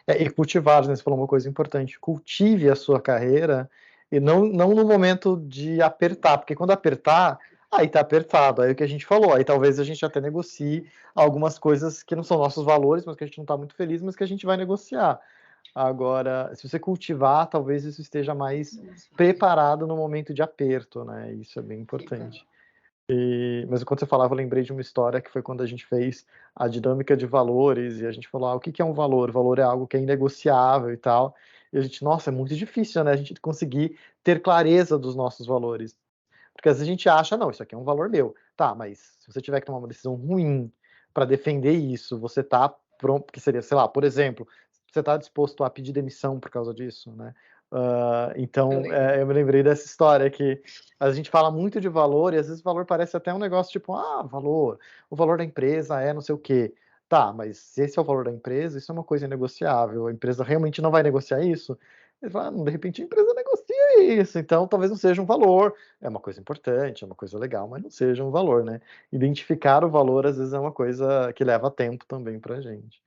S1: E cultivar, né? Você falou uma coisa importante. Cultive a sua carreira e não no momento de apertar, porque quando apertar, aí tá apertado. Aí o que a gente falou, aí talvez a gente até negocie algumas coisas que não são nossos valores, mas que a gente não tá muito feliz, mas que a gente vai negociar. Agora, se você cultivar, talvez isso esteja mais preparado no momento de aperto, né? Isso é bem importante. Mas quando você falava, eu lembrei de uma história que foi quando a gente fez a dinâmica de valores e a gente falou, o que é um valor? O valor é algo que é inegociável e tal. E a gente, nossa, é muito difícil, né? A gente conseguir ter clareza dos nossos valores. Porque às vezes a gente acha, não, isso aqui é um valor meu. Tá, mas se você tiver que tomar uma decisão ruim para defender isso, você tá pronto, que seria, sei lá, por exemplo, você tá disposto a pedir demissão por causa disso, né? Então, eu me lembrei dessa história que a gente fala muito de valor e às vezes o valor parece até um negócio tipo, valor, o valor da empresa é não sei o quê. Tá, mas se esse é o valor da empresa, isso é uma coisa inegociável, a empresa realmente não vai negociar isso? Ele fala, de repente a empresa negocia isso, então talvez não seja um valor, é uma coisa importante, é uma coisa legal, mas não seja um valor, né? Identificar o valor às vezes é uma coisa que leva tempo também pra gente.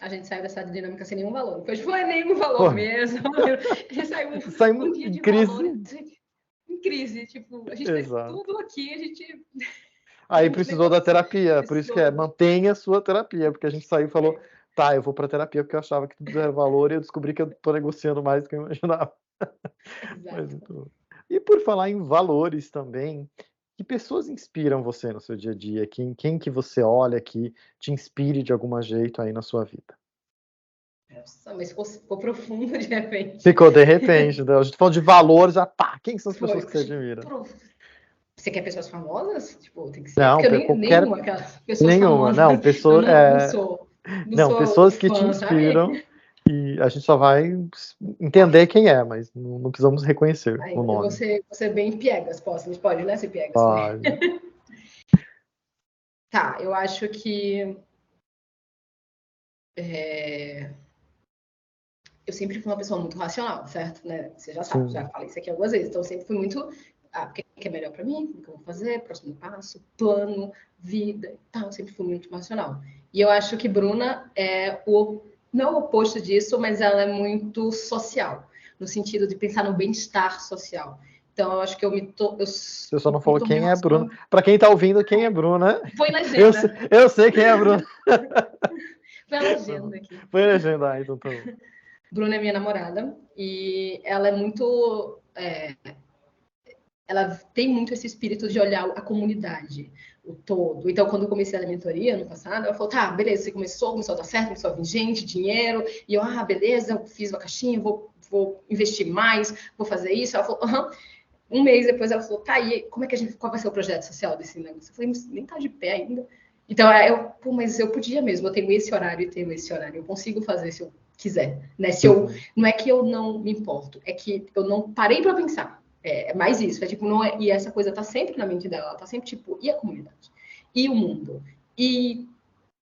S2: A gente saiu dessa dinâmica sem nenhum valor. Depois foi nenhum valor mesmo. A gente saiu um dia de
S1: crise.
S2: Valor em crise. Tipo, a gente fez tudo aqui, a gente...
S1: Aí precisou da terapia, por isso que mantenha a sua terapia, porque a gente saiu e falou, tá, eu vou pra terapia porque eu achava que tudo era valor e eu descobri que eu tô negociando mais do que eu imaginava.
S2: Exato.
S1: E por falar em valores também, que pessoas inspiram você no seu dia a dia? Quem que você olha que te inspire de algum jeito aí na sua vida?
S2: Nossa, mas ficou profundo de repente.
S1: Ficou de repente, né? A gente falou de valores, quem são as pessoas que você admira?
S2: Você quer pessoas famosas? Tipo, tem que ser.
S1: Não,
S2: porque eu nenhuma aquelas pessoas famosas.
S1: Não, pessoas.
S2: Não,
S1: pessoas que te inspiram. Sabe? E a gente só vai entender quem é, mas não precisamos reconhecer o nome.
S2: Eu vou ser bem piegas, a gente pode, né, ser piegas?
S1: Pode.
S2: Tá, eu acho que eu sempre fui uma pessoa muito racional, certo? Né? Você já sabe, já falei isso aqui algumas vezes. Então, eu sempre fui muito, o que é melhor para mim, o que eu vou fazer, próximo passo, plano, vida e tal. Eu sempre fui muito racional. E eu acho que Bruna é não o oposto disso, mas ela é muito social, no sentido de pensar no bem-estar social. Então, eu acho que
S1: Você só não falou quem é Bruna. Para quem está ouvindo, quem é Bruna?
S2: Foi legenda.
S1: Eu sei quem é Bruna.
S2: Foi a legenda aqui.
S1: Foi a legenda, então tá bom.
S2: Bruna é minha namorada e ela é muito... ela tem muito esse espírito de olhar a comunidade, o todo. Então, quando eu comecei a mentoria ano passado, ela falou, tá, beleza, você começou a dar certo, começou a vir gente, dinheiro, e eu, beleza, eu fiz uma caixinha, vou investir mais, vou fazer isso. Ela falou, Um mês depois ela falou, tá, e como é que qual vai ser o projeto social desse negócio? Eu falei, nem tá de pé ainda. Então, mas eu podia mesmo, eu tenho esse horário e tenho esse horário, eu consigo fazer se eu quiser, né? Não é que eu não me importo, é que eu não parei para pensar. É mais isso, tipo, não é, e essa coisa tá sempre na mente dela, ela tá sempre tipo, e a comunidade? E o mundo? E,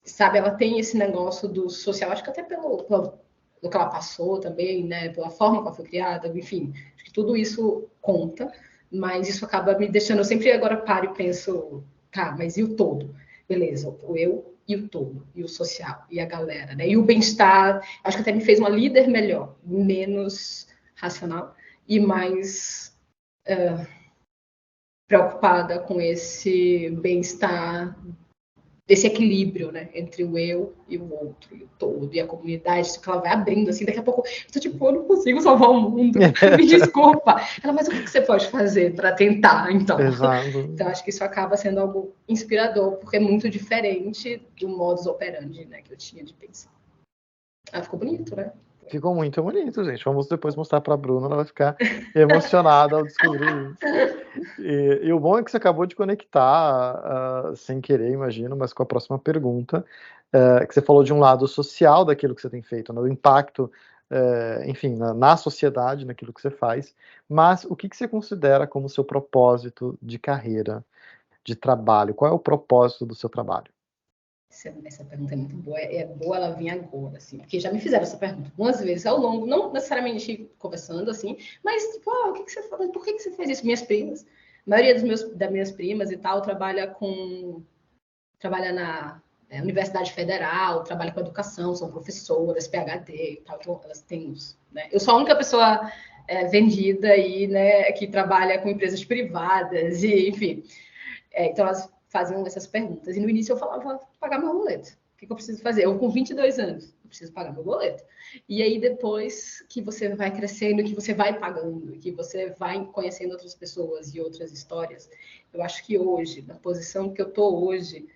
S2: sabe, ela tem esse negócio do social, acho que até pelo que ela passou também, né, pela forma que ela foi criada, enfim, acho que tudo isso conta, mas isso acaba me deixando, eu sempre agora paro e penso, tá, mas e o todo? Beleza, o eu e o todo, e o social, e a galera, né, e o bem-estar, acho que até me fez uma líder melhor, menos racional e mais preocupada com esse bem-estar, desse equilíbrio, né, entre o eu e o outro, e o todo, e a comunidade, que ela vai abrindo, assim, daqui a pouco, eu tô tipo, eu não consigo salvar o mundo, me desculpa. Ela, mas o que você pode fazer para tentar, então?
S1: Exato.
S2: Então, acho que isso acaba sendo algo inspirador, porque é muito diferente do modus operandi, né, que eu tinha de pensar. Ficou bonito, né?
S1: Ficou muito bonito, gente. Vamos depois mostrar para a Bruna, ela vai ficar emocionada ao descobrir isso. E o bom é que você acabou de conectar, sem querer, imagino, mas com a próxima pergunta, que você falou de um lado social daquilo que você tem feito, né? O impacto enfim, na sociedade, naquilo que você faz, mas o que você considera como seu propósito de carreira, de trabalho? Qual é o propósito do seu trabalho?
S2: Essa pergunta é muito boa, é boa ela vir agora, assim, porque já me fizeram essa pergunta algumas vezes ao longo, não necessariamente conversando, assim, mas, tipo, o que você fala? Por que você fez isso? Minhas primas, a maioria das minhas primas e tal, trabalha na Universidade Federal, trabalha com educação, são professoras, PhD e tal, então elas têm isso, né? Eu sou a única pessoa vendida aí, né, que trabalha com empresas privadas, e, enfim, então elas faziam essas perguntas. E no início eu falava, pagar meu boleto. O que eu preciso fazer? Eu com 22 anos, eu preciso pagar meu boleto. E aí depois que você vai crescendo, que você vai pagando, que você vai conhecendo outras pessoas e outras histórias, eu acho que hoje, na posição que eu estou hoje,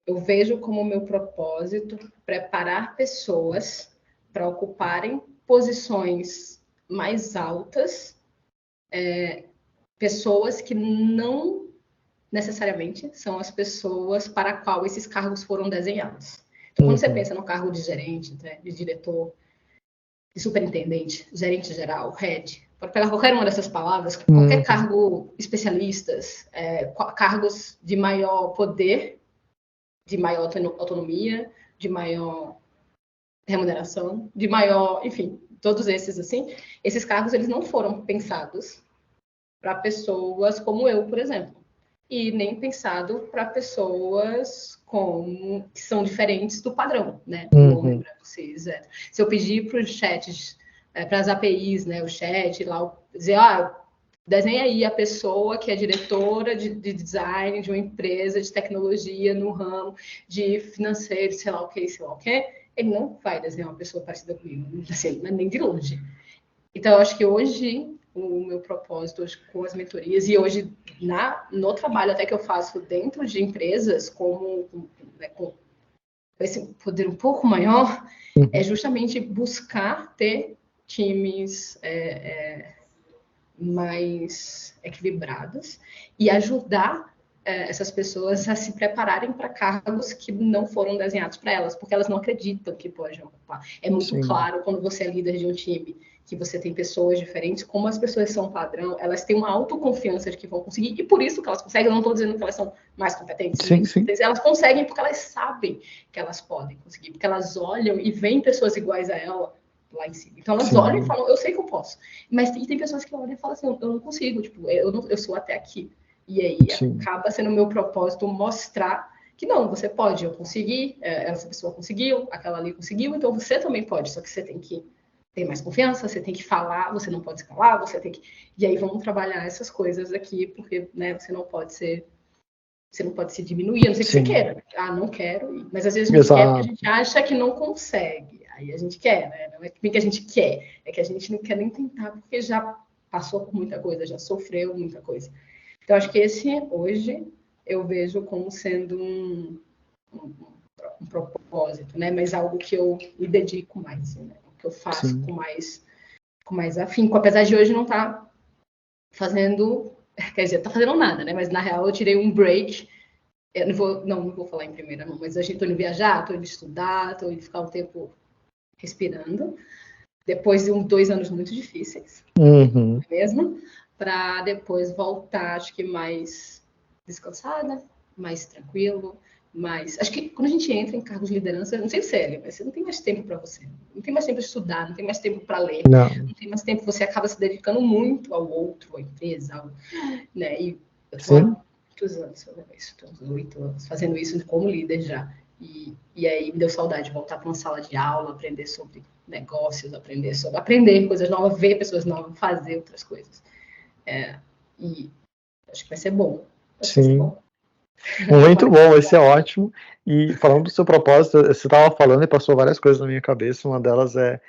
S2: eu vejo como meu propósito preparar pessoas para ocuparem posições mais altas, pessoas que não necessariamente são as pessoas para a qual esses cargos foram desenhados. Então, quando você pensa no cargo de gerente, né, de diretor, de superintendente, gerente geral, head, pode pegar qualquer uma dessas palavras, qualquer cargo especialistas, cargos de maior poder, de maior autonomia, de maior remuneração, de maior, enfim, todos esses assim, esses cargos eles não foram pensados para pessoas como eu, por exemplo. E nem pensado para pessoas que são diferentes do padrão, né? Do homem branco cis. Se eu pedir para os chats, para as APIs, né? O chat lá, dizer, desenha aí a pessoa que é diretora de design de uma empresa de tecnologia no ramo de financeiro, sei lá o que, ele não vai desenhar uma pessoa parecida comigo, assim, nem de longe. Então, eu acho que hoje o meu propósito hoje, com as mentorias e hoje no trabalho até que eu faço dentro de empresas com esse poder um pouco maior, é justamente buscar ter times mais equilibrados e ajudar essas pessoas a se prepararem para cargos que não foram desenhados para elas, porque elas não acreditam que podem ocupar. É muito claro quando você é líder de um time que você tem pessoas diferentes, como as pessoas são padrão, elas têm uma autoconfiança de que vão conseguir, e por isso que elas conseguem, eu não estou dizendo que elas são mais competentes, elas conseguem porque elas sabem que elas podem conseguir, porque elas olham e veem pessoas iguais a ela lá em cima. Então elas olham e falam, eu sei que eu posso. Mas tem pessoas que olham e falam assim, eu não consigo, tipo, eu sou até aqui. E aí acaba sendo o meu propósito mostrar que não, você pode, eu consegui, essa pessoa conseguiu, aquela ali conseguiu, então você também pode, só que você tem que ter mais confiança, você tem que falar, você não pode se calar, você tem que... E aí vamos trabalhar essas coisas aqui, porque, né, você não pode se diminuir, a não ser que você queira. Não quero, mas às vezes a gente quer porque a gente acha que não consegue. Aí a gente quer, né? Não é que a gente quer, é que a gente não quer nem tentar, porque já passou por muita coisa, já sofreu muita coisa. Então, acho que esse, hoje, eu vejo como sendo um propósito, né? Mas algo que eu me dedico mais, né? Que eu faço com mais afinco, apesar de hoje não estar fazendo, quer dizer, tá fazendo nada, né? Mas na real eu tirei um break. Eu não vou falar em primeira mão, mas a gente tô indo viajar, tô indo estudar, tô indo ficar um tempo respirando, depois de 2 anos muito difíceis, mesmo, para depois voltar, acho que mais descansada, mais tranquilo, mas acho que quando a gente entra em cargos de liderança, não sei o sério, mas você não tem mais tempo para você, não tem mais tempo para estudar, não tem mais tempo para ler, não tem mais tempo, você acaba se dedicando muito ao outro, à empresa, né? E eu tô há muitos anos fazendo isso, tô uns 8 anos fazendo isso como líder já, e aí me deu saudade de voltar para uma sala de aula, aprender sobre negócios, aprender coisas novas, ver pessoas novas, fazer outras coisas. E acho que vai ser bom.
S1: Muito bom, esse é ótimo. E falando do seu propósito, você estava falando e passou várias coisas na minha cabeça. Uma delas é,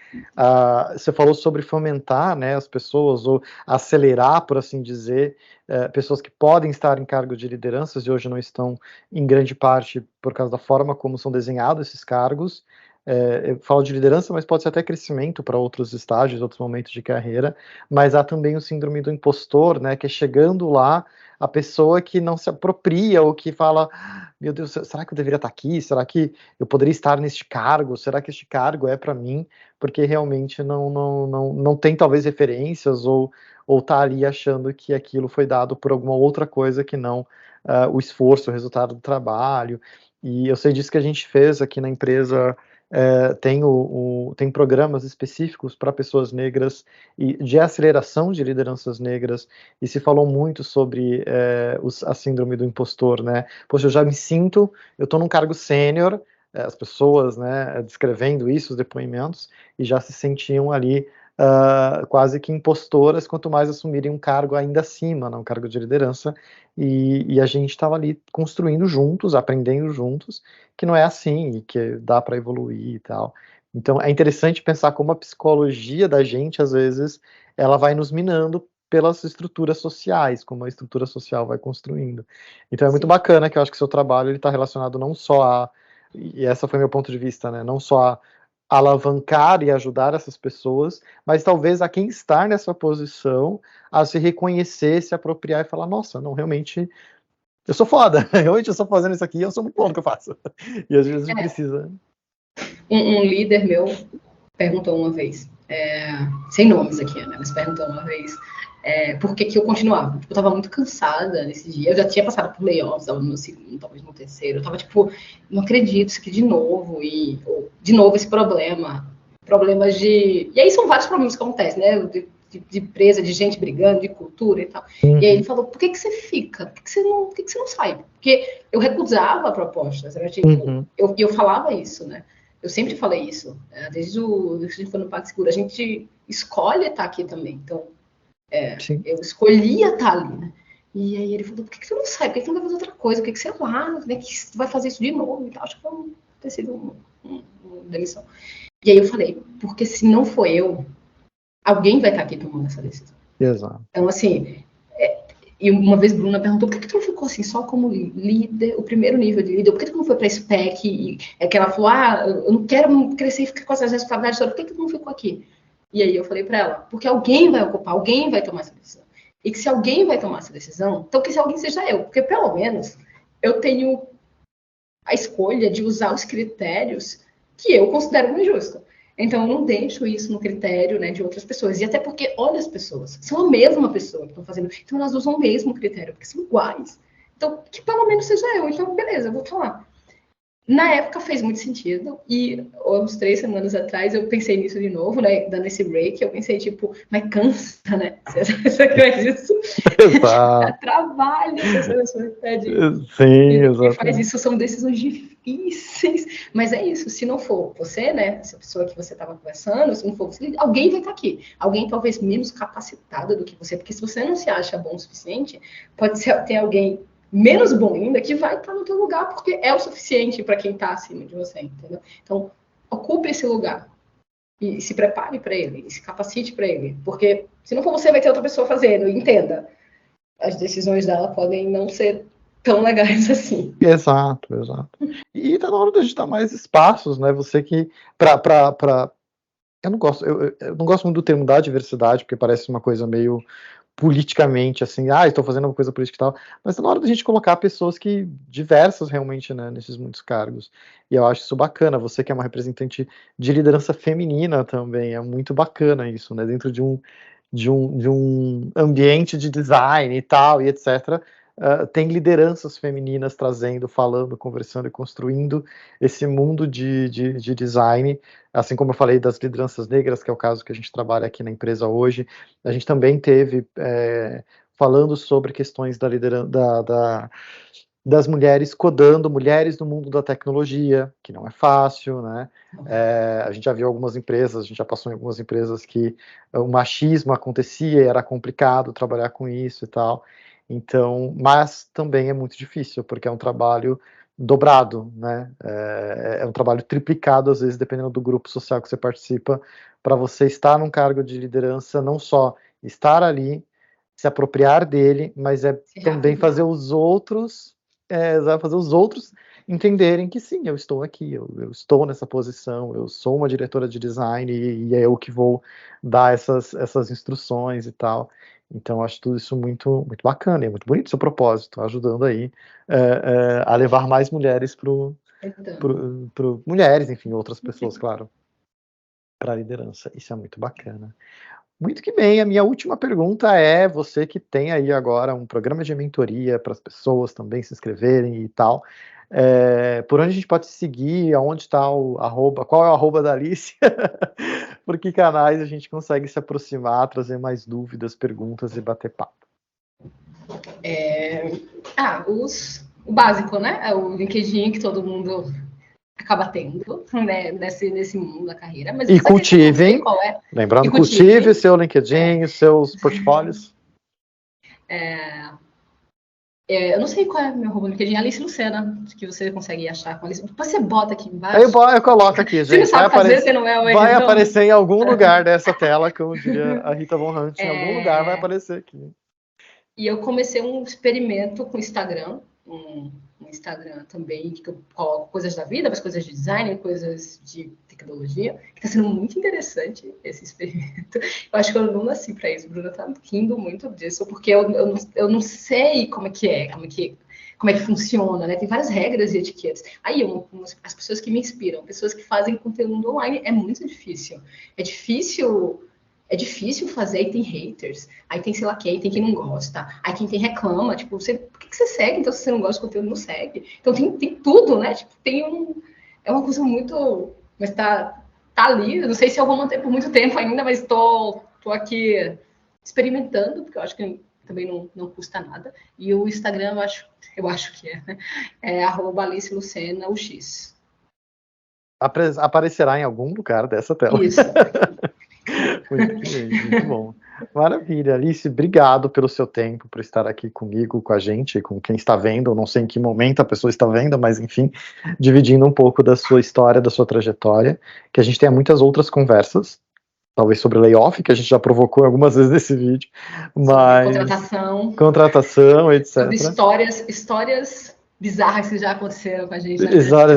S1: você falou sobre fomentar, né, as pessoas, ou acelerar, por assim dizer, pessoas que podem estar em cargo de lideranças e hoje não estão, em grande parte, por causa da forma como são desenhados esses cargos. eu falo de liderança, mas pode ser até crescimento para outros estágios, outros momentos de carreira, mas há também o síndrome do impostor, né, que é chegando lá, a pessoa que não se apropria, ou que fala, meu Deus, será que eu deveria estar aqui? Será que eu poderia estar neste cargo? Será que este cargo é para mim? Porque realmente não tem talvez referências, ou tá ali achando que aquilo foi dado por alguma outra coisa que não o esforço, o resultado do trabalho. E eu sei disso que a gente fez aqui na empresa. Tem programas específicos para pessoas negras e de aceleração de lideranças negras, e se falou muito sobre a síndrome do impostor, né? Poxa, eu estou num cargo sênior, as pessoas, né, descrevendo isso, os depoimentos, e já se sentiam ali quase que impostoras, quanto mais assumirem um cargo ainda acima, né, um cargo de liderança, e a gente estava ali construindo juntos, aprendendo juntos, que não é assim, e que dá para evoluir e tal. Então é interessante pensar como a psicologia da gente, às vezes, ela vai nos minando pelas estruturas sociais, como a estrutura social vai construindo. Então é muito
S2: Sim.
S1: bacana, que eu acho que o seu trabalho está relacionado não só e esse foi meu ponto de vista, né, não só a alavancar e ajudar essas pessoas, mas talvez a quem está nessa posição a se reconhecer, se apropriar e falar, nossa, não, realmente eu sou foda, realmente eu estou fazendo isso aqui, eu sou muito bom no que eu faço. E às vezes a gente precisa.
S2: Um líder meu perguntou uma vez, sem nomes aqui, né, mas perguntou uma vez por que eu continuava. Tipo, eu tava muito cansada nesse dia, eu já tinha passado por layoffs, tava no meu segundo, talvez no terceiro, eu tava tipo, não acredito, isso aqui de novo, de novo esse problemas de... E aí são vários problemas que acontecem, né, de empresa, de gente brigando, de cultura e tal.
S1: Uhum.
S2: E aí ele falou, por que você fica? Por que você não sai? Porque eu recusava propostas, era tipo, eu falava isso, né? Eu sempre falei isso, desde que a gente foi no PagSeguro, a gente escolhe estar aqui também, então eu escolhia estar ali, né? E aí ele falou, por que você não sai? Por que você não vai fazer outra coisa? Por que você lá? Né, que você vai fazer isso de novo? Então, acho que vai ter sido uma demissão. E aí eu falei, porque se não for eu, alguém vai estar aqui tomando essa decisão.
S1: Exato.
S2: Então, assim, e uma vez Bruna perguntou, por que tu não ficou assim, só como líder, o primeiro nível de líder, por que tu não foi para SPEC? E que ela falou, eu não quero crescer e ficar com essas responsabilidades todas, por que tu não ficou aqui? E aí eu falei para ela, porque alguém vai ocupar, alguém vai tomar essa decisão. E que se alguém vai tomar essa decisão, então que se alguém seja eu, porque pelo menos eu tenho a escolha de usar os critérios que eu considero mais justos. Então, eu não deixo isso no critério, né, de outras pessoas. E até porque, olha, as pessoas são a mesma pessoa que estão fazendo. Então, elas usam o mesmo critério, porque são iguais. Então, que pelo menos seja eu. Então, beleza, eu vou falar. Na época fez muito sentido, e uns 3 semanas atrás eu pensei nisso de novo, né, dando esse break, eu pensei, tipo, mas cansa, né, você faz isso, dá trabalho, essa pessoa pede,
S1: sim,
S2: e faz isso, são decisões difíceis, mas é isso, se não for você, né, essa pessoa que você estava conversando, se não for você, alguém vai estar aqui, alguém talvez menos capacitado do que você, porque se você não se acha bom o suficiente, pode ter alguém menos bom ainda, que vai estar no teu lugar, porque é o suficiente para quem está acima de você, entendeu? Então, ocupe esse lugar e se prepare para ele, e se capacite para ele, porque se não for você, vai ter outra pessoa fazendo, entenda. As decisões dela podem não ser tão legais assim.
S1: Exato. E tá na hora de a gente dar mais espaços, né? Você que eu não gosto muito do termo da diversidade, porque parece uma coisa meio politicamente, assim, estou fazendo uma coisa política e tal, mas tá na hora da gente colocar pessoas que diversas realmente, né, nesses muitos cargos. E eu acho isso bacana. Você que é uma representante de liderança feminina também, é muito bacana isso, né, dentro de um ambiente de design e tal, e etc. Tem lideranças femininas trazendo, falando, conversando e construindo esse mundo de design, assim como eu falei das lideranças negras, que é o caso que a gente trabalha aqui na empresa hoje. A gente também teve falando sobre questões da liderança das mulheres codando, mulheres no mundo da tecnologia, que não é fácil, né? A gente já viu algumas empresas, a gente já passou em algumas empresas que o machismo acontecia e era complicado trabalhar com isso e tal. Então, mas também é muito difícil, porque é um trabalho dobrado, né? É um trabalho triplicado, às vezes, dependendo do grupo social que você participa, para você estar num cargo de liderança, não só estar ali, se apropriar dele, mas também fazer os outros entenderem que sim, eu estou aqui, eu estou nessa posição, eu sou uma diretora de design e é eu que vou dar essas instruções e tal. Então, acho tudo isso muito, muito bacana, é muito bonito o seu propósito, ajudando aí a levar mais mulheres mulheres, enfim, outras pessoas, claro, para a liderança. Isso é muito bacana. Muito que bem, a minha última pergunta é, você que tem aí agora um programa de mentoria para as pessoas também se inscreverem e tal, por onde a gente pode seguir, aonde está o arroba, qual é o arroba da Alice, por que canais a gente consegue se aproximar, trazer mais dúvidas, perguntas e bater papo?
S2: O básico, né? É o LinkedIn que todo mundo acaba tendo, né, nesse mundo da carreira. Mas
S1: e cultivem, lembrando, cultive seu LinkedIn, seus portfólios.
S2: Eu não sei qual é o meu arroba no LinkedIn, Alice Lucena, que você consegue achar com a Alice. Depois você bota aqui embaixo.
S1: Eu coloco aqui, gente.
S2: Você não sabe fazer, você não é o editor.
S1: Vai aparecer em algum lugar dessa tela, como diria a Rita Von Hunt, em algum lugar vai aparecer aqui.
S2: E eu comecei um experimento com o Instagram, um Instagram também, que eu coloco coisas da vida, mas coisas de design, coisas de tecnologia, que está sendo muito interessante esse experimento. Eu acho que eu não nasci para isso, Bruna tá rindo muito disso, porque eu não sei como é que funciona, né? Tem várias regras e etiquetas. Aí, as pessoas que me inspiram, pessoas que fazem conteúdo online, é muito difícil. É difícil fazer, aí tem haters, aí tem sei lá quem, tem quem não gosta, aí quem tem reclama, tipo, por que você segue? Então, se você não gosta do conteúdo, não segue. Então, tem tudo, né? Tipo, é uma coisa muito... Mas tá ali, eu não sei se eu vou manter por muito tempo ainda, mas tô aqui experimentando, porque eu acho que também não custa nada. E o Instagram, eu acho que né? É @AliceLucena, o X.
S1: Aparecerá em algum lugar dessa tela.
S2: Isso.
S1: Muito bom. Maravilha, Alice, obrigado pelo seu tempo, por estar aqui comigo, com a gente, com quem está vendo, não sei em que momento a pessoa está vendo, mas enfim, dividindo um pouco da sua história, da sua trajetória, que a gente tenha muitas outras conversas, talvez sobre layoff, que a gente já provocou algumas vezes nesse vídeo, mas... Contratação, etc.
S2: Sobre histórias bizarras que já aconteceram com a gente.
S1: Exato.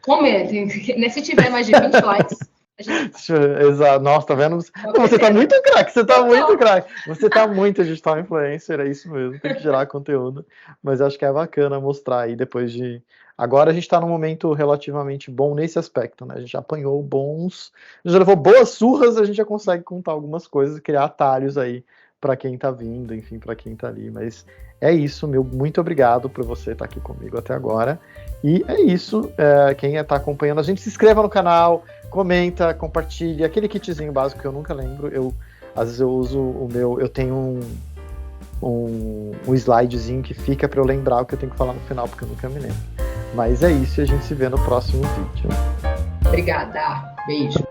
S2: Comentem, se tiver mais de 20 likes...
S1: Exato. Nossa, tá vendo? Você tá muito craque, Você tá muito digital influencer, é isso mesmo, tem que gerar conteúdo. Mas acho que é bacana mostrar aí depois de... Agora a gente tá num momento relativamente bom nesse aspecto, né? A gente já apanhou já levou boas surras, a gente já consegue contar algumas coisas, criar atalhos aí para quem tá vindo, enfim, para quem tá ali. Mas é isso, muito obrigado por você estar aqui comigo até agora. E é isso, quem está acompanhando a gente, se inscreva no canal, comenta, compartilha, aquele kitzinho básico que eu nunca lembro, às vezes eu uso o meu, eu tenho um slidezinho que fica para eu lembrar o que eu tenho que falar no final, porque eu nunca me lembro. Mas é isso, e a gente se vê no próximo vídeo.
S2: Obrigada, beijo.